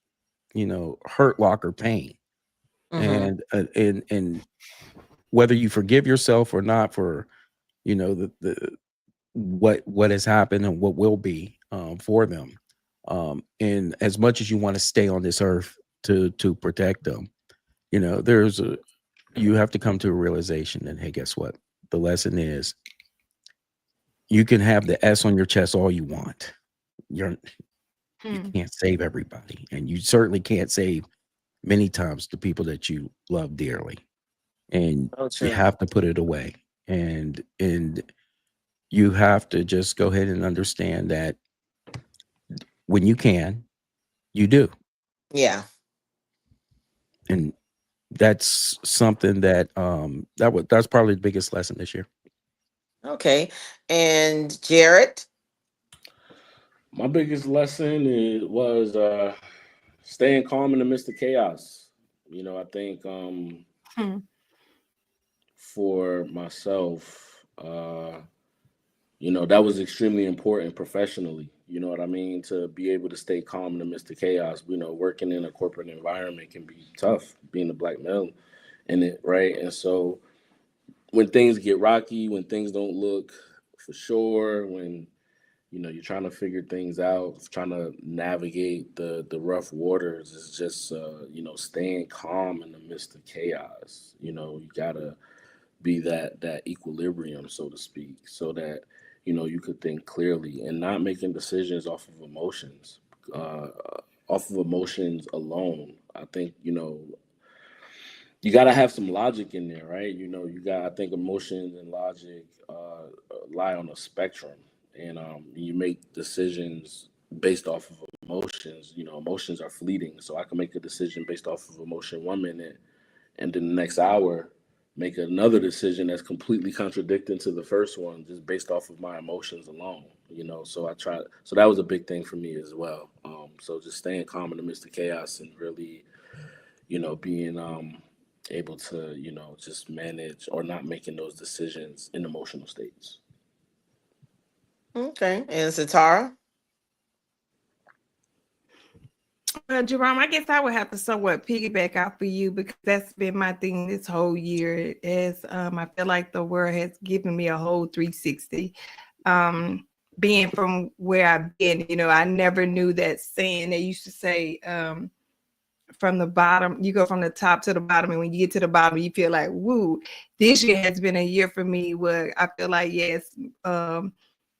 hurt locker pain, Mhm. and whether you forgive yourself or not for, the what has happened and what will be for them, and as much as you want to stay on this earth to protect them, there's a you have to come to a realization that, hey, guess what? The lesson is, you can have the S on your chest all you want. You're you Hmm. can't save everybody, and you certainly can't save many times the people that you love dearly. And So you true. have to put it away, and you have to just go ahead and understand that when you can, you do. Yeah. And that's something that's probably the biggest lesson this year. Okay. And Jared. My biggest lesson was staying calm in the midst of chaos. I think Hmm. for myself, that was extremely important professionally. You know what I mean? To be able to stay calm in the midst of chaos. Working in a corporate environment can be tough, being a black male in it, right? And so when things get rocky, when things don't look for sure, when you're trying to figure things out, trying to navigate the rough waters, is just staying calm in the midst of chaos. You gotta be that equilibrium, so to speak, so that you could think clearly and not making decisions uh, off of emotions alone. I think you got to have some logic in there, right? I think emotions and logic lie on a spectrum, and you make decisions based off of emotions. Emotions are fleeting, so I can make a decision based off of emotion 1 minute, and then the next hour make another decision that's completely contradicting to the first one, just based off of my emotions alone. So I try. So that was a big thing for me as well. So just staying calm in the midst of chaos and really being able to, just manage or not making those decisions in emotional states. Okay. And Satara. Jerome, I guess I would have to somewhat piggyback off of you because that's been my thing this whole year. Is I feel like the world has given me a whole 360. Being from where I've been, I never knew that saying they used to say, from the bottom, you go from the top to the bottom, and when you get to the bottom, you feel like, woo. This year has been a year for me where I feel like, yes,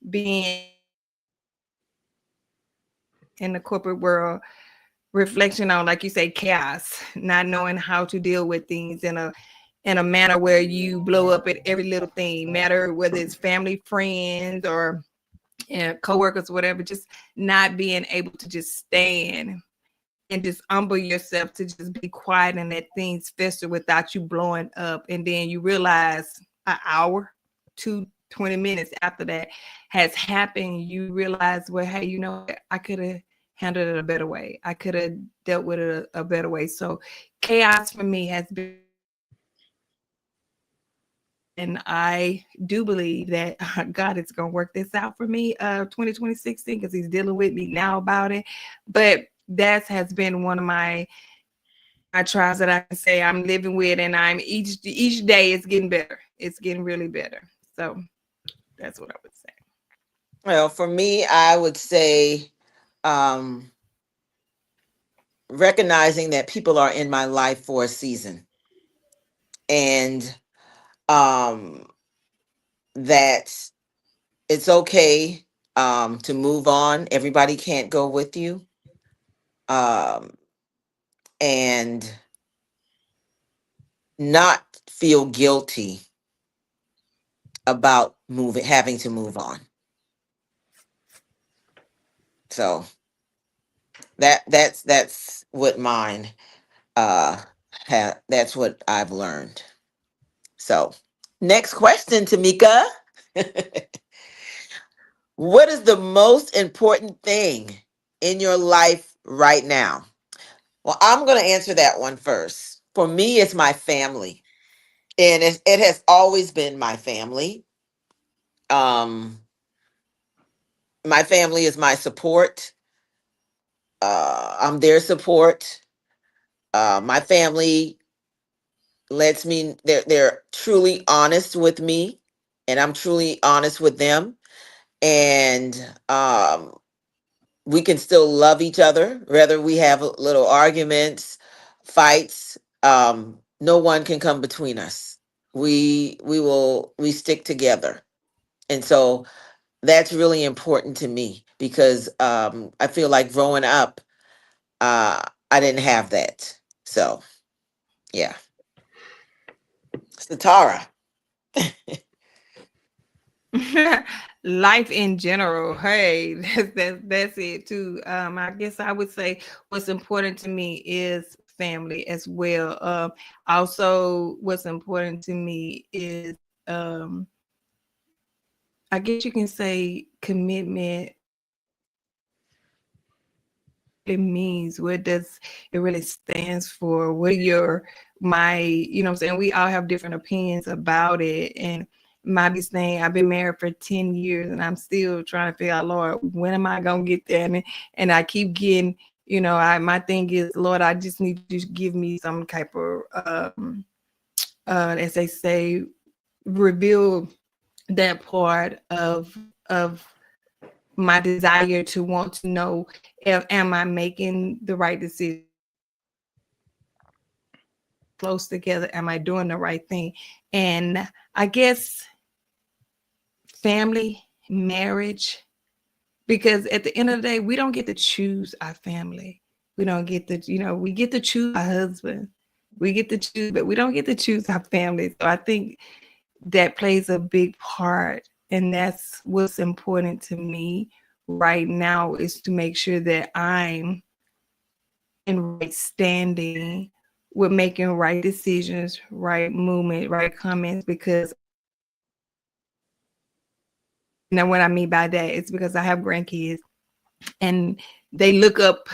being in the corporate world, reflection on, like you say, chaos, not knowing how to deal with things in a manner where you blow up at every little thing, matter whether it's family, friends, or co-workers, whatever, just not being able to just stand and just humble yourself to just be quiet and let things fester without you blowing up. And then you realize an hour, 20 minutes after that has happened, you realize, well, hey, you know what? I could have handled it a better way. I could have dealt with it a better way. So chaos for me has been, and I do believe that God is going to work this out for me 2026 because he's dealing with me now about it. But that has been one of my trials that I can say I'm living with, and I'm each day it's getting better. It's getting really better. So that's what I would say. Well, for me, I would say um, recognizing that people are in my life for a season, and um, that it's okay to move on. Everybody can't go with you. Um, and not feel guilty about having to move on. So that's what mine that's what I've learned. So next question, Tamika. What is the most important thing in your life right now? Well, I'm going to answer that one first. For me, it's my family, and it has always been my family. Um, my family is my support. I'm their support. My family lets me. They're truly honest with me, and I'm truly honest with them. And we can still love each other, whether we have little arguments, fights. No one can come between us. We stick together, and so that's really important to me because I feel like growing up, I didn't have that. So yeah, Satara. Life in general, hey, that's it too. I guess I would say what's important to me is family as well. Also, what's important to me is, um, I guess you can say commitment. It means, what does it really stands for, what are your my you know what I'm saying, we all have different opinions about it. And my biggest thing, I've been married for 10 years and I'm still trying to figure out, Lord, when am I gonna get there? And I keep getting, I my thing is, Lord, I just need you to give me some type of as they say, reveal that part of my desire to want to know, am I making the right decision? Close together, am I doing the right thing? And I guess family, marriage, because at the end of the day, we don't get to choose our family. We don't get to, we get to choose our husband. We get to choose, but we don't get to choose our family. So I think that plays a big part. And that's what's important to me right now, is to make sure that I'm in right standing with making right decisions, right movement, right comments. Because what I mean by that is because I have grandkids and they look up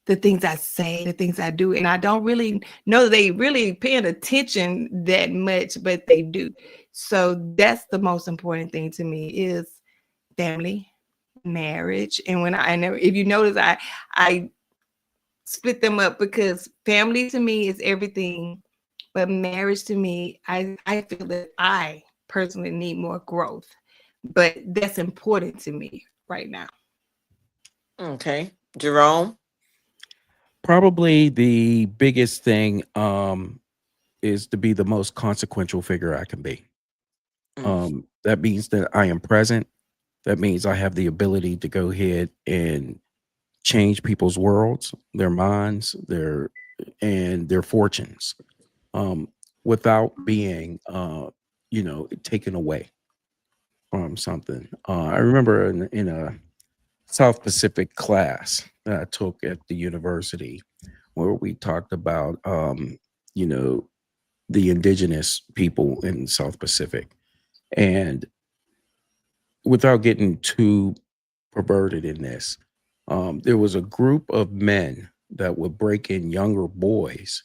the things I say, the things I do, and I don't really know they really paying attention that much, but they do. So that's the most important thing to me is family, marriage. And if you notice, I split them up because family to me is everything, but marriage to me, I feel that I personally need more growth, but that's important to me right now. Okay, Jerome. Probably the biggest thing is to be the most consequential figure I can be. Mm, That means that I am present. That means I have the ability to go ahead and change people's worlds, their minds, their fortunes, um, without being, taken away from something. I remember in a South Pacific class that I took at the university where we talked about, you know, the indigenous people in South Pacific. And without getting too perverted in this, there was a group of men that would break in younger boys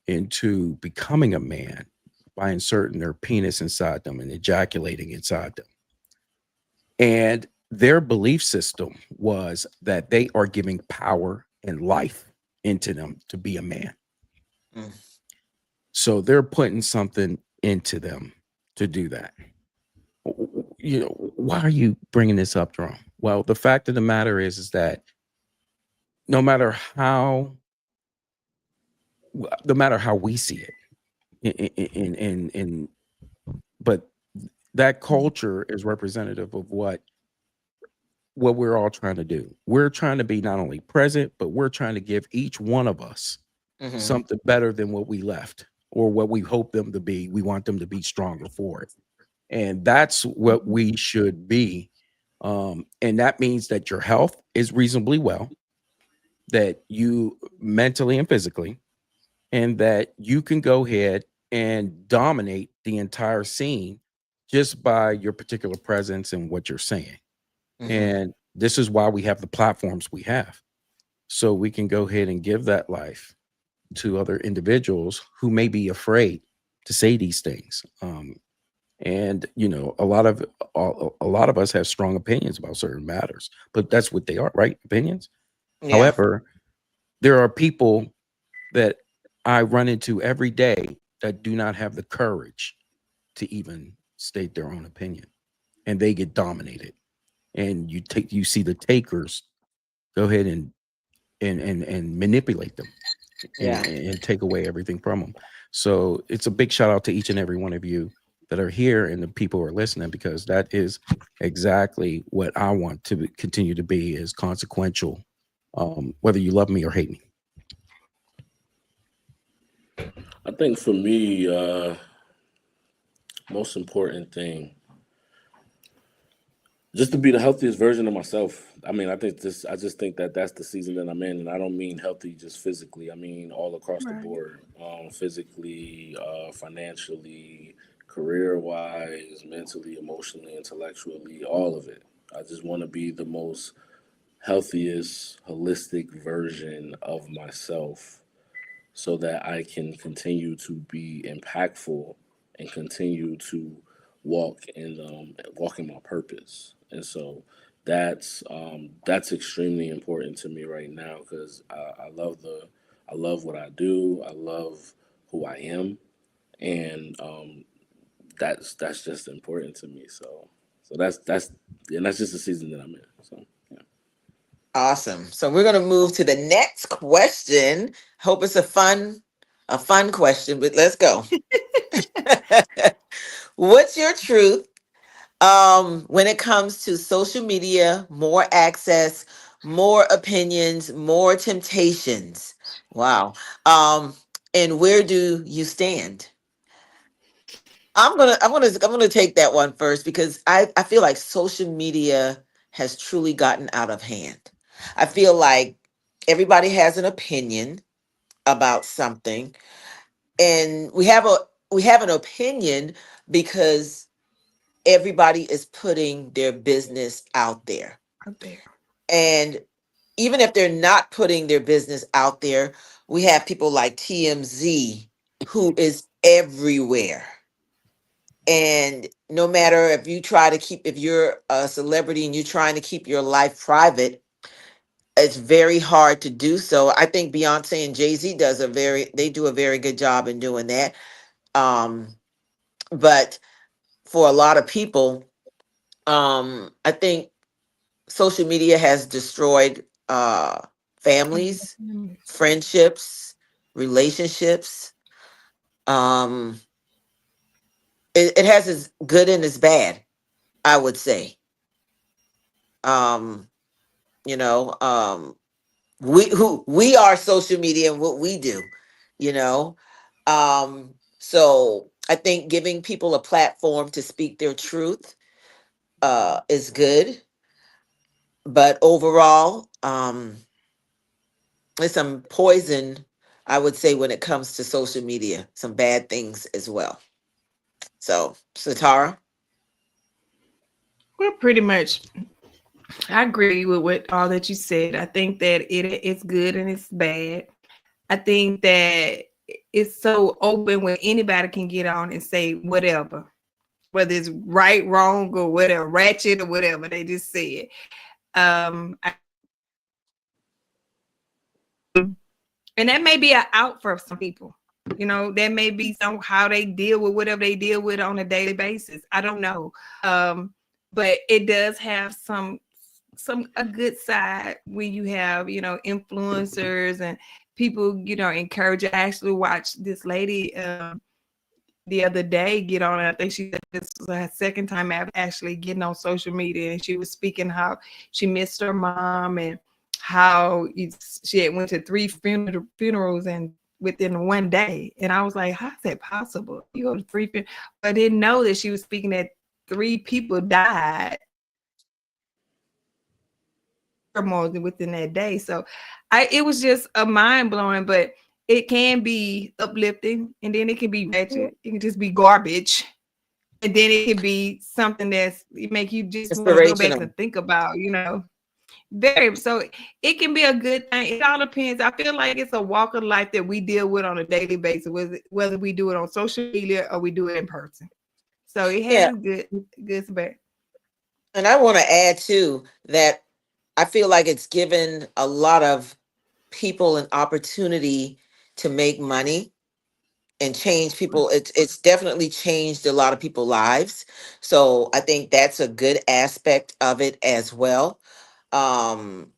into becoming a man by inserting their penis inside them and ejaculating inside them. And their belief system was that they are giving power and life into them to be a man. Mm. So they're putting something into them to do that. You know, why are you bringing this up, Jerome? Well, the fact of the matter is that no matter how, no matter how we see it, in but that culture is representative of what we're all trying to do. We're trying to be not only present, but we're trying to give each one of us Hmm. something better than what we left or what we hope them to be. We want them to be stronger for it. And that's what we should be. And that means that your health is reasonably well, that you mentally and physically, and that you can go ahead and dominate the entire scene just by your particular presence and what you're saying. Hmm. And this is why we have the platforms we have. So we can go ahead and give that life to other individuals who may be afraid to say these things. And you know, a lot of us have strong opinions about certain matters, but that's what they are, right? Opinions. Yeah. However, there are people that I run into every day that do not have the courage to even state their own opinion, and they get dominated. And you see the takers go ahead and manipulate them Yeah. and take away everything from them. So it's a big shout out to each and every one of you that are here and the people who are listening, because that is exactly what I want to continue to be, is consequential, whether you love me or hate me. I think for me, most important thing, just to be the healthiest version of myself. I mean, I just think that that's the season that I'm in, and I don't mean healthy just physically. I mean all across the Right. board, physically, financially, career wise, mentally, emotionally, intellectually, all of it. I just want to be the most healthiest, holistic version of myself so that I can continue to be impactful and continue to walk in my purpose. And so that's extremely important to me right now because I love what I do. I love who I am, and that's just important to me. So that's just the season that I'm in. So yeah. Awesome. So we're gonna move to the next question. Hope it's a fun question, but let's go. What's your truth when it comes to social media, more access, more opinions, more temptations? Wow. Um, and where do you stand? I'm gonna take that one first because I feel like social media has truly gotten out of hand. I feel like everybody has an opinion about something, and we have an opinion because everybody is putting their business out there. Out there. And even if they're not putting their business out there, we have people like TMZ who is everywhere. And no matter if you try to keep, if you're a celebrity and you're trying to keep your life private, it's very hard to do so. I think Beyonce and Jay-Z they do a very good job in doing that. Um, but for a lot of people, I think social media has destroyed families, friendships, relationships. Um, it has its good and its bad, I would say. Um, you know, we are social media and what we do, you know. So I think giving people a platform to speak their truth is good, but overall, there's some poison, I would say, when it comes to social media, some bad things as well. So, Satara. Well, pretty much, I agree with what all that you said. I think that it's good and it's bad. I think that it's so open where anybody can get on and say whatever, whether it's right, wrong, or whatever, ratchet or whatever. They just say it. I, and that may be an out for some people. You know, that may be some how they deal with whatever they deal with on a daily basis. I don't know. But it does have some a good side when you have, you know, influencers and people, you know, encourage. I actually watched this lady the other day get on. I think she said this was her second time actually getting on social media, and she was speaking how she missed her mom and how she had went to three funerals and within one day. And I was like, how is that possible? You go to three funerals. I didn't know that she was speaking that three people died more than within that day. So it was just a mind blowing, but it can be uplifting and then it can be wretched. It can just be garbage. And then it can be something that's make you just want to go back Inspirational. and think about, you know. Very so it can be a good thing. It all depends. I feel like it's a walk of life that we deal with on a daily basis, whether we do it on social media or we do it in person. So it has Yeah. its good and bad. And I want to add too that I feel like it's given a lot of people an opportunity to make money and change people. It's definitely changed a lot of people's lives. So I think that's a good aspect of it as well. Um,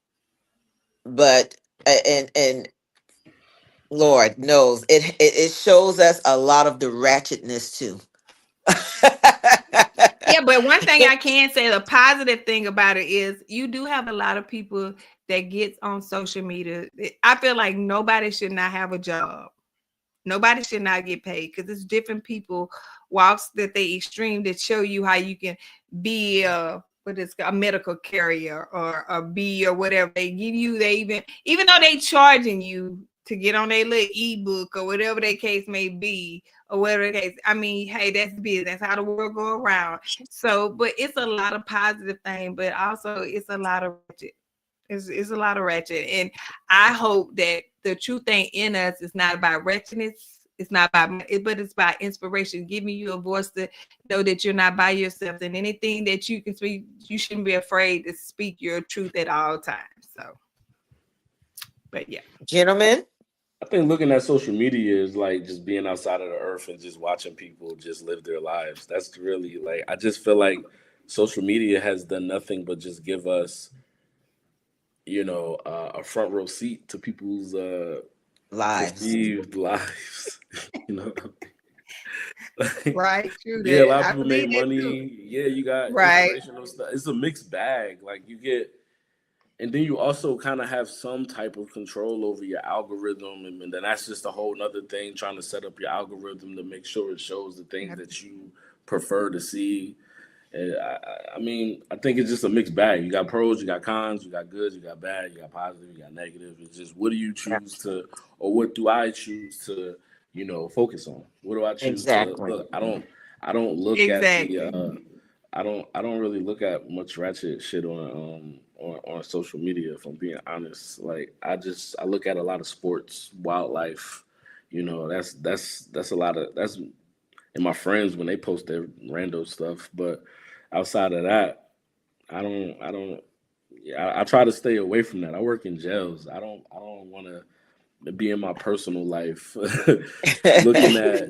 but and Lord knows it shows us a lot of the ratchetness too. Yeah, but one thing I can say, the positive thing about it is you do have a lot of people that gets on social media. I feel like nobody should not have a job. Nobody should not get paid because it's different people walks that they extreme that show you how you can be a medical carrier or a B or whatever. They give you they even though they charging you to get on their little ebook or whatever their case may be or whatever the case. I mean, hey, that's business. That's how the world go around. So, but it's a lot of positive thing, but also it's a lot of it's a lot of ratchet. And I hope that the true thing in us is not about wretchedness. It's not about it, but it's about inspiration, giving you a voice to know that you're not by yourself. And anything that you can speak, you shouldn't be afraid to speak your truth at all times. So, but yeah. Gentlemen, I think looking at social media is like just being outside of the earth and just watching people just live their lives. That's really like I just feel like social media has done nothing but just give us, a front row seat to people's lives. perceived lives. you know, like, Right, true yeah, a that. lot of I people believe make that too. money. Yeah, you got Right. inspirational stuff. It's a mixed bag. Like you get and then you also kind of have some type of control over your algorithm, and then that's just a whole nother thing, trying to set up your algorithm to make sure it shows the things that you prefer to see. And I mean, I think it's just a mixed bag. You got pros, you got cons, you got good, you got bad, you got positive, you got negative. It's just what do you Yeah, choose to, or what do I choose to, focus on? What do I choose to exactly. look? I don't look at the Exactly. I don't really look at much ratchet shit on social media, if I'm being honest. Like I look at a lot of sports, wildlife, that's a lot of that's and my friends when they post their rando stuff. But outside of that, I don't yeah, I try to stay away from that. I work in jails. I don't wanna be in my personal life looking at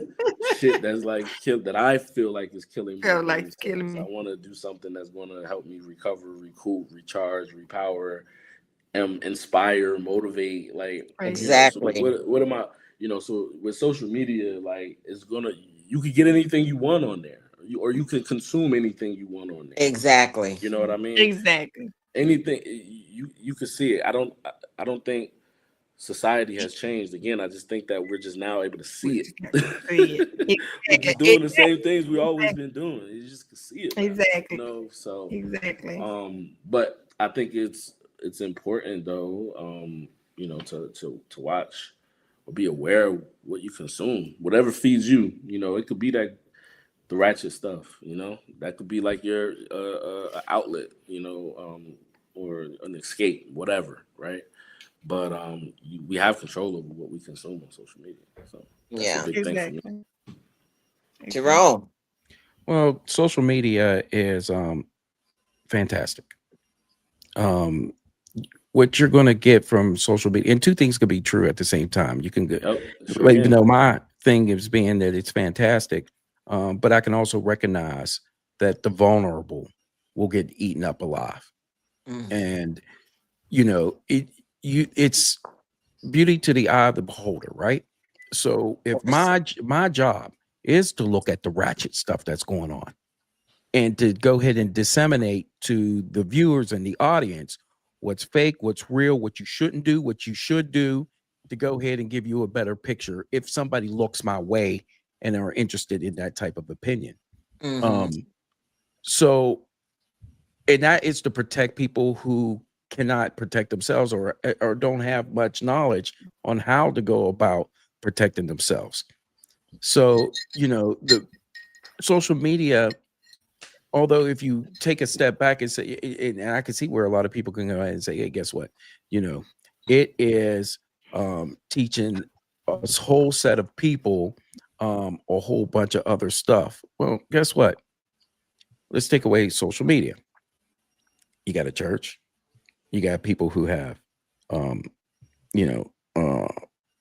shit that's like that I feel like is killing my Feel like brain it's killing cells. I me. want to do something that's going to help me recover, recoup, recharge, repower, inspire, motivate. Like Right. so Exactly. what am I? So with social media, like it's gonna you could get anything you want on there, or you can consume anything you want on there. Exactly. You know what I mean? Exactly. Anything you can see it. I don't think society has changed. Again, I just think that we're just now able to We see just got to see it. it. We're just doing the Exactly. same things we always been doing. You just can see it now. Exactly. So Exactly. but I think it's important though, to watch or be aware of what you consume. Whatever feeds you, it could be that the ratchet stuff. That could be like your outlet, or an escape, whatever, right? But we have control over what we consume on social media, so that's a Yeah. big thing for me. Exactly. Exactly. Jerome. Well, social media is fantastic. Um, what you're going to get from social media, and two things could be true at the same time. You can get, Yep, sure like, even can. though my thing is being that it's fantastic, but I can also recognize that the vulnerable will get eaten up alive, Mm. and it's beauty to the eye of the beholder, right? So if my job is to look at the ratchet stuff that's going on and to go ahead and disseminate to the viewers and the audience what's fake, what's real, what you shouldn't do, what you should do, to go ahead and give you a better picture if somebody looks my way and are interested in that type of opinion. Hmm. Um, so, and that is to protect people who cannot protect themselves or don't have much knowledge on how to go about protecting themselves. So, the social media, although if you take a step back and say, and I can see where a lot of people can go ahead and say, hey, guess what? It is teaching a whole set of people a whole bunch of other stuff. Well, guess what? Let's take away social media. You got a church, you got people who have, um, you know,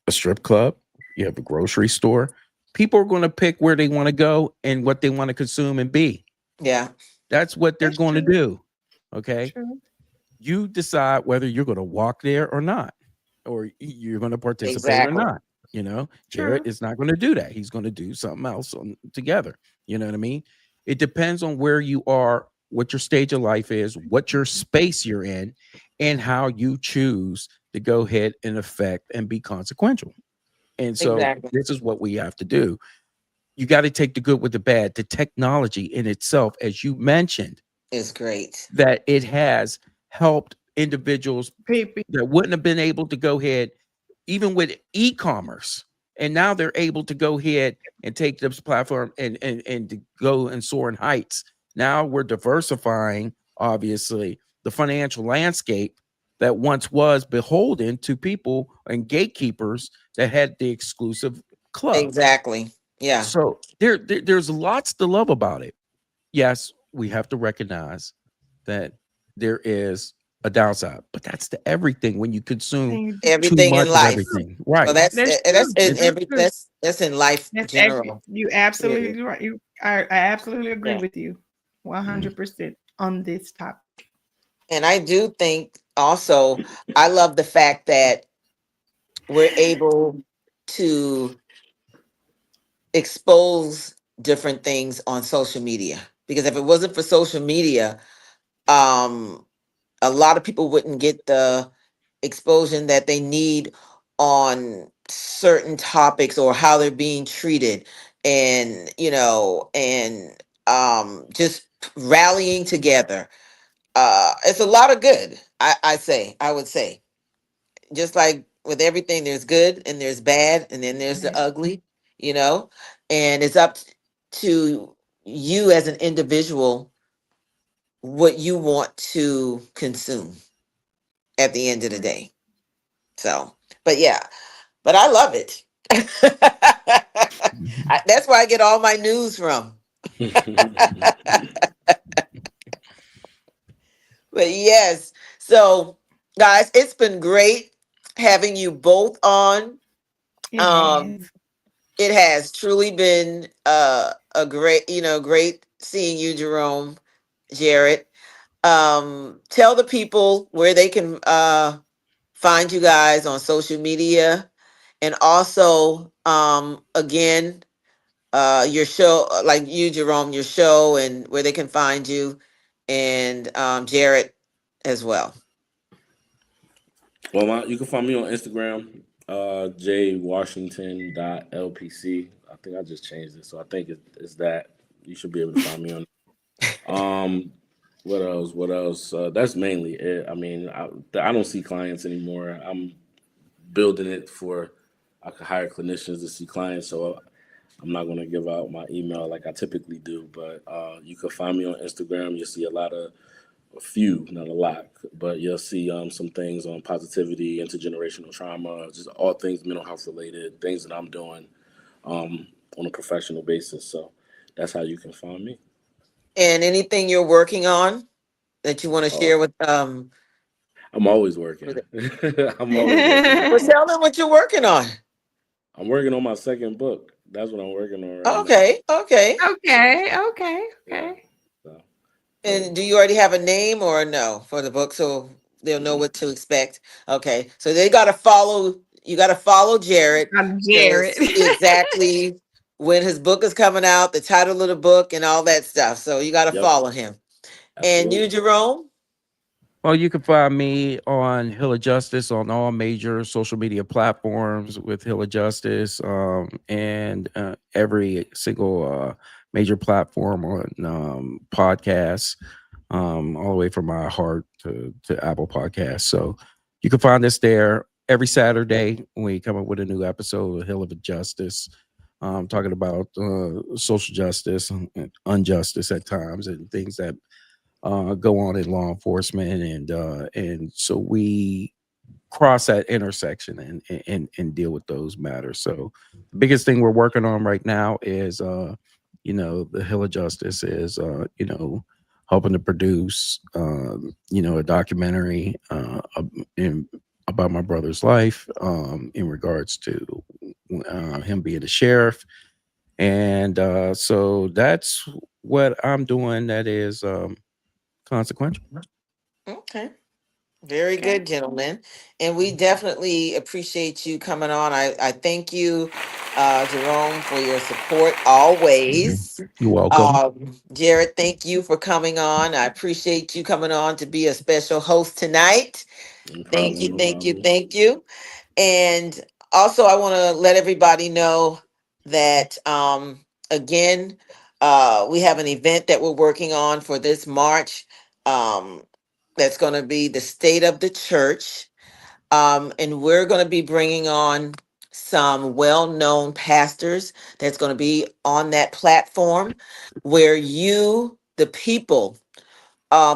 a strip club, you have a grocery store. People are going to pick where they want to go and what they want to consume and be. Yeah. That's what they're That's going to true. do. Okay. True. You decide whether you're going to walk there or not, or you're going to participate or Exactly. not. Jared True. is not going to do that. He's going to do something else together. You know what I mean? It depends on where you are, what your stage of life is, what your space you're in, and how you choose to go ahead and affect and be consequential. And so Exactly. this is what we have to do. You got to take the good with the bad. The technology in itself, as you mentioned, It's great. that it has helped individuals People. that wouldn't have been able to go ahead, even with e-commerce. And now they're able to go ahead and take this platform and to go and soar in heights. Now we're diversifying, obviously, the financial landscape that once was beholden to people and gatekeepers that had the exclusive club. Exactly. Yeah. So there's lots to love about it. Yes, we have to recognize that there is a downside, but that's to everything when you consume Thing. too Everything in much of That's life. true. everything. Well, Right. That's that's true. in It's That's every true. that's in life That's general. you Period. absolutely right. I absolutely agree Yeah. with you, Mhm. 100% on this topic. And I do think also I love the fact that we're able to expose different things on social media. Because if it wasn't for social media, um, a lot of people wouldn't get the exposure that they need on certain topics or how they're being treated, and just rallying together. It's a lot of good. I would say, just like with everything, there's good and there's bad, and then there's the Yes. ugly, you know, and it's up to you as an individual what you want to consume at the end of the Right. day. So, but yeah, but I love it. Mhm. That's where I get all my news from. But yes, so guys, it's been great having you both on. It Um, has. it has truly been a great, great seeing you, Jerome, Jared. Tell the people where they can find you guys on social media, and also again your show, like you, Jerome, your show, and where they can find you, and Jared as well. Well, you can find me on Instagram, jwashington.lpc. I think I just changed it, so I think it's that. You should be able to find me on. Um, what else? What else? That's mainly it. I mean, I don't see clients anymore. I'm building it for I could hire clinicians to see clients, so I'm not going to give out my email like I typically do, but you can find me on Instagram. You'll see a few, not a lot, but you'll see some things on positivity, intergenerational trauma, just all things mental health related, things that I'm doing on a professional basis. So that's how you can find me. And anything you're working on that you want to Uh, share with I'm always working. with it? I'm always working. Well, tell them what you're working on. I'm working on my second book. That's what I'm working on right now. Okay, okay. Okay, okay, Yeah. okay. So, but And do you already have a name or a no for the book so they'll know what to expect? Okay, so they got to follow. You got to follow Jared I'm to Jared. see exactly when his book is coming out, the title of the book, and all that stuff. So you got to yep, follow him. And you, absolutely. Jerome. Well, you can find me on Hill of Justice on all major social media platforms with Hill of Justice, and every single major platform on podcasts, all the way from my heart to Apple Podcasts. So you can find us there every Saturday when we come up with a new episode of Hill of Justice, talking about social justice and injustice at times and things that go on in law enforcement, and so we cross that intersection and deal with those matters. So the biggest thing we're working on right now is the Hill of Justice is helping to produce a documentary about my brother's life, in regards to him being a sheriff. And so that's what I'm doing that is consequential. Okay. Very Okay. good, gentlemen. And we definitely appreciate you coming on. I thank you, Jerome, for your support always. You're welcome. Jared, thank you for coming on. I appreciate you coming on to be a special host tonight. No Thank problem, you, no thank you, problem. thank you. And also, I want to let everybody know that, again, we have an event that we're working on for this March. Um, that's going to be the state of the church. And we're going to be bringing on some well known pastors that's going to be on that platform where you, the people,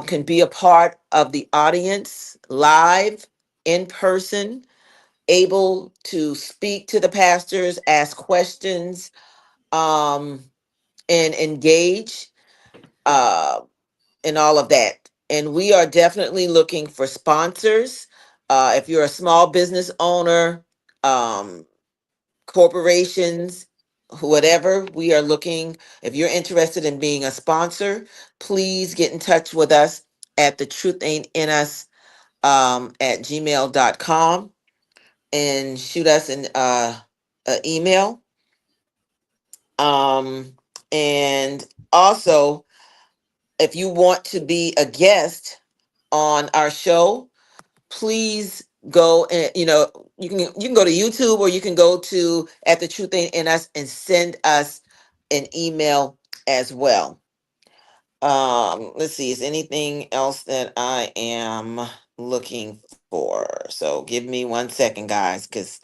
can be a part of the audience live in person, able to speak to the pastors, ask questions, um, and engage uh, in all of that. And we are definitely looking for sponsors. If you're a small business owner, um, corporations, whatever, we are looking. If you're interested in being a sponsor, please get in touch with us at the truth ain't in us at gmail.com and shoot us an email. Um, and also, if you want to be a guest on our show, please go and you can go to YouTube or you can go to at the truth ain't in us and send us an email as well. Let's see, is anything else that I am looking for? So give me 1 second, guys, because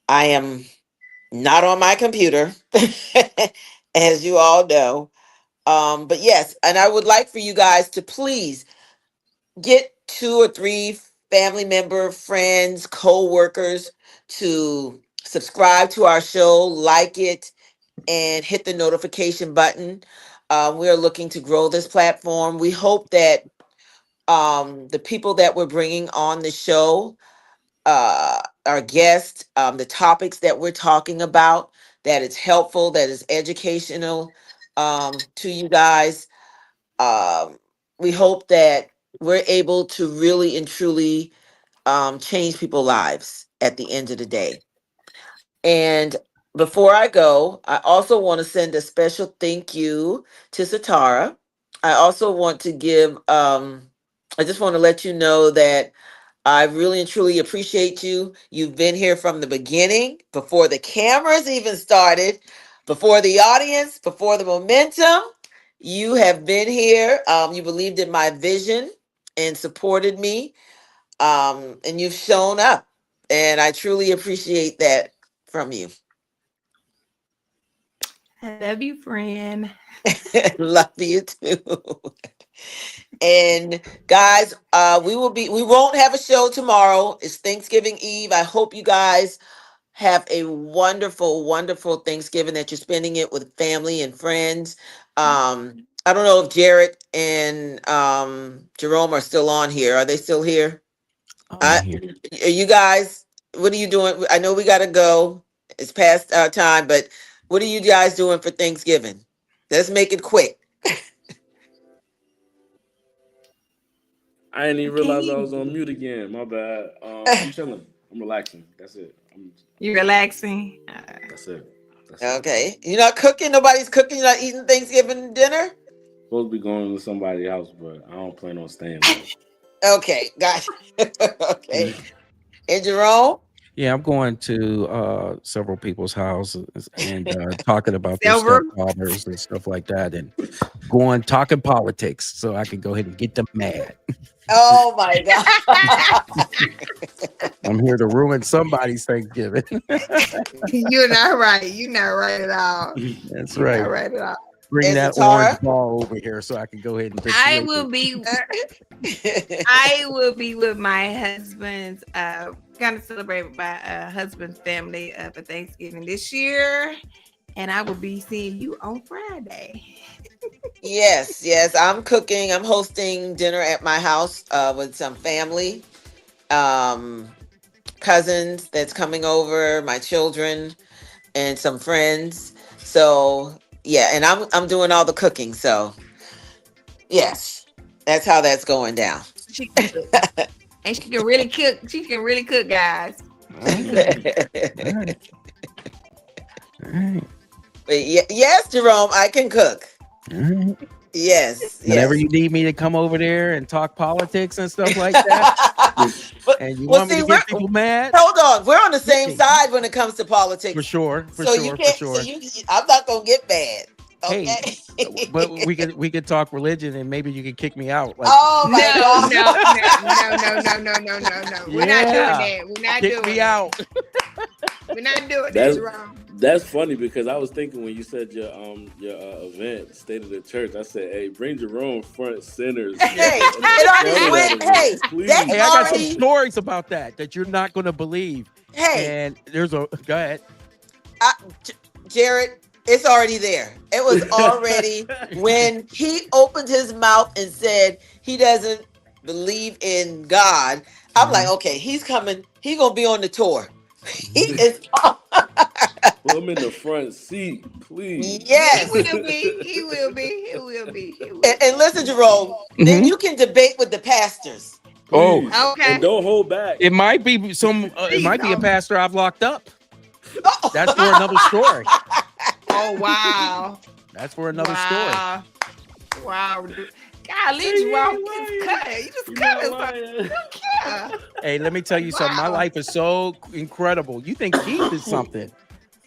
I am not on my computer, as you all know. But yes, and I would like for you guys to please get 2 or 3 family member, friends, co-workers to subscribe to our show, like it, and hit the notification button. We're looking to grow this platform. We hope that the people that we're bringing on the show, our guests, the topics that we're talking about, that it's helpful, that is educational to you guys. Um, we hope that we're able to really and truly change people's lives at the end of the day. And before I go, I also want to send a special thank you to Satara. I also want to give, I just want to let you know that I really and truly appreciate you. You've been here from the beginning, before the cameras even started, before the audience, before the momentum. You have been here. You believed in my vision and supported me, and you've shown up. And I truly appreciate that from you. I love you, friend. Love you too. And guys, we won't have a show tomorrow. It's Thanksgiving Eve. I hope you guys have a wonderful, wonderful Thanksgiving, that you're spending it with family and friends. I don't know if Jared and Jerome are still on here. Are they still here? I'm I, here. are you guys, what are you doing? I know we got to go. It's past our time, but what are you guys doing for Thanksgiving? Let's make it quick. I didn't even realize I Okay. was on mute again. My bad. I'm chilling. I'm relaxing. That's it. You relaxing? That's it. That's it. Okay. You're not cooking? Nobody's cooking? You're not eating Thanksgiving dinner? Supposed to be going to somebody's house, but I don't plan on staying there. Okay, got you. Okay. And Jerome? Yeah, I'm going to several people's houses and talking about their Silver. stepfathers and stuff like that, and talking politics, so I can go ahead and get them mad. Oh my God. I'm here to ruin somebody's Thanksgiving. You're not right. You're not right at all. That's You're not right. right at all. Bring And that Zatara? orange ball over here so I can go ahead and I persuade will you. be I will be with my husband's kind of celebrate with my husband's family for Thanksgiving this year. And I will be seeing you on Friday. Yes, yes. I'm cooking. I'm hosting dinner at my house with some family, um, cousins that's coming over, my children, and some friends. So yeah, and I'm doing all the cooking. So yes, that's how that's going down. She can cook. And she can really cook. She can really cook, guys. Okay. All right. All right. But yes, Jerome, I can cook. All right. Yes, Whenever yes. you need me to come over there and talk politics and stuff like that, But and you well, want me see, to get people mad, hold on. We're on the same hey, side when it comes to politics. for sure, for So you sure, for can't. sure. I'm not gonna get mad. Hey, Okay. but we could talk religion and maybe you could kick me out. Like, Oh No, my no, God. no. We're not doing yeah, that. We're not kick doing me that. out. We're not doing that, That's Jerome. that's funny because I was thinking when you said your event, State of the Church, I said, hey, bring Jerome front centers Hey, in the it already front went. of it, Hey, that's please. Hey, I got some already. stories about that you're not going to believe. Hey, And there's a go ahead. J- Jared, it's already there. It was already when he opened his mouth and said he doesn't believe in God. I'm like, Mhm. okay, he's coming. He's gonna be on the tour. He Mhm. is. Put him in the front seat, please. He Yes. will be. He will be. He will be. He will And be. listen, Jerome, then Mhm. you can debate with the pastors. Oh, Please. Okay. And don't hold back. it might be some. It Please might be a don't. pastor I've locked up. Oh. That's for another story. Oh wow. That's for another story. Wow. Wow. Golly, Hey, Jerome, you you ain't just lying. cut it. You just You're cut not it. lying. Yeah. Hey, let me tell you something. My Wow. life is so incredible. You think Keith is something?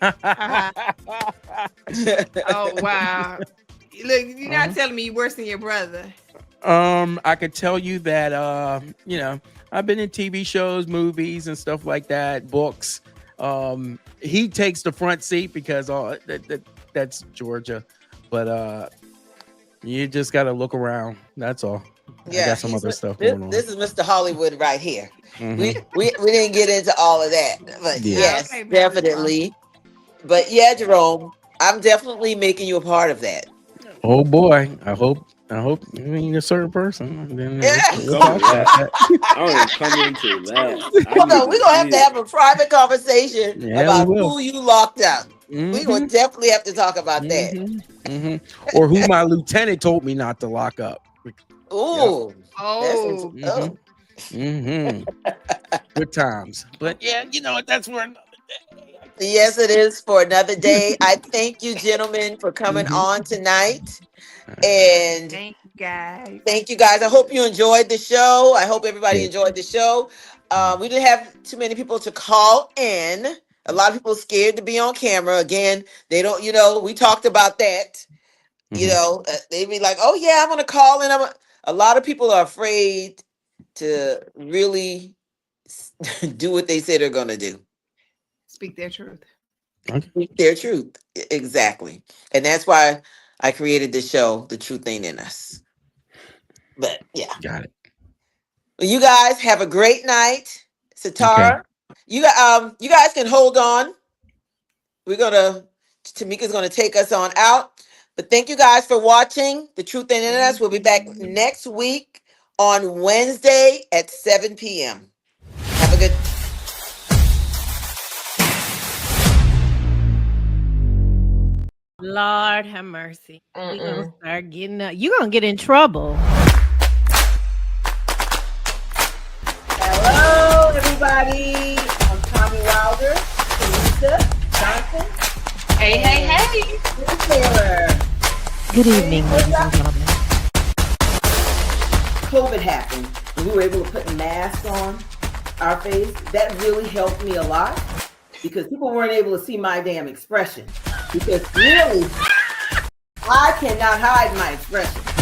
Uh-huh. Oh wow. Look, you're not Uh-huh. telling me you're worse than your brother. I could tell you that I've been in TV shows, movies, and stuff like that, books. He takes the front seat because that's Georgia, but you just got to look around. That's all. I Yeah, got some other stuff this, going on. this is Mr. Hollywood right here. We, Mhm. we didn't get into all of that, but Yeah. yes, Okay, Mr. Jerome. definitely. But yeah, Jerome, I'm definitely making you a part of that. Oh boy, I hope you mean a certain person. Then Yeah. we'll Come talk to about that. that. I don't even come into that. I Hold need on, to we're gonna have see to it. have a private conversation Yeah, we about will. who you locked up. We Hmm. will definitely have to talk about that. Hmm. Hmm. Or who my lieutenant told me not to lock up. Yep. Ooh, that's Oh, Hmm. oh. Hmm. Good times. But yeah, you know what? That's for another Yes, it is for another day. I thank you, gentlemen, for coming day. on tonight. Hmm. And thank you guys. thank you guys. I hope you enjoyed the show. I hope everybody Yeah. enjoyed the show. We didn't have too many people to call in. A lot of people scared to be on camera. Again, they don't, we talked about that. Hmm. They'd be like, oh, yeah, I'm going to call in. A lot of people are afraid to really do what they say they're going to do. Speak their truth. Okay. Speak their truth. Exactly. And that's why I created this show, The Truth Ain't in Us. But yeah. Got it. Well, you guys have a great night. Okay. Satara, you guys can hold on. We're gonna Tamika's gonna take us on out. But thank you guys for watching The Truth Ain't in Us. We'll be back next week on Wednesday at 7 p.m. Have a good Lord have mercy. We gonna start getting up. You gonna get in trouble. hello, everybody. I'm Tommy Wilder, Teresa Johnson. Hey, hey, hey. Sue Taylor. Good evening, ladies and gentlemen. COVID happened and we were able to put masks on our face. That really helped me a lot because people weren't able to see my damn expression. Because really, I cannot hide my expression.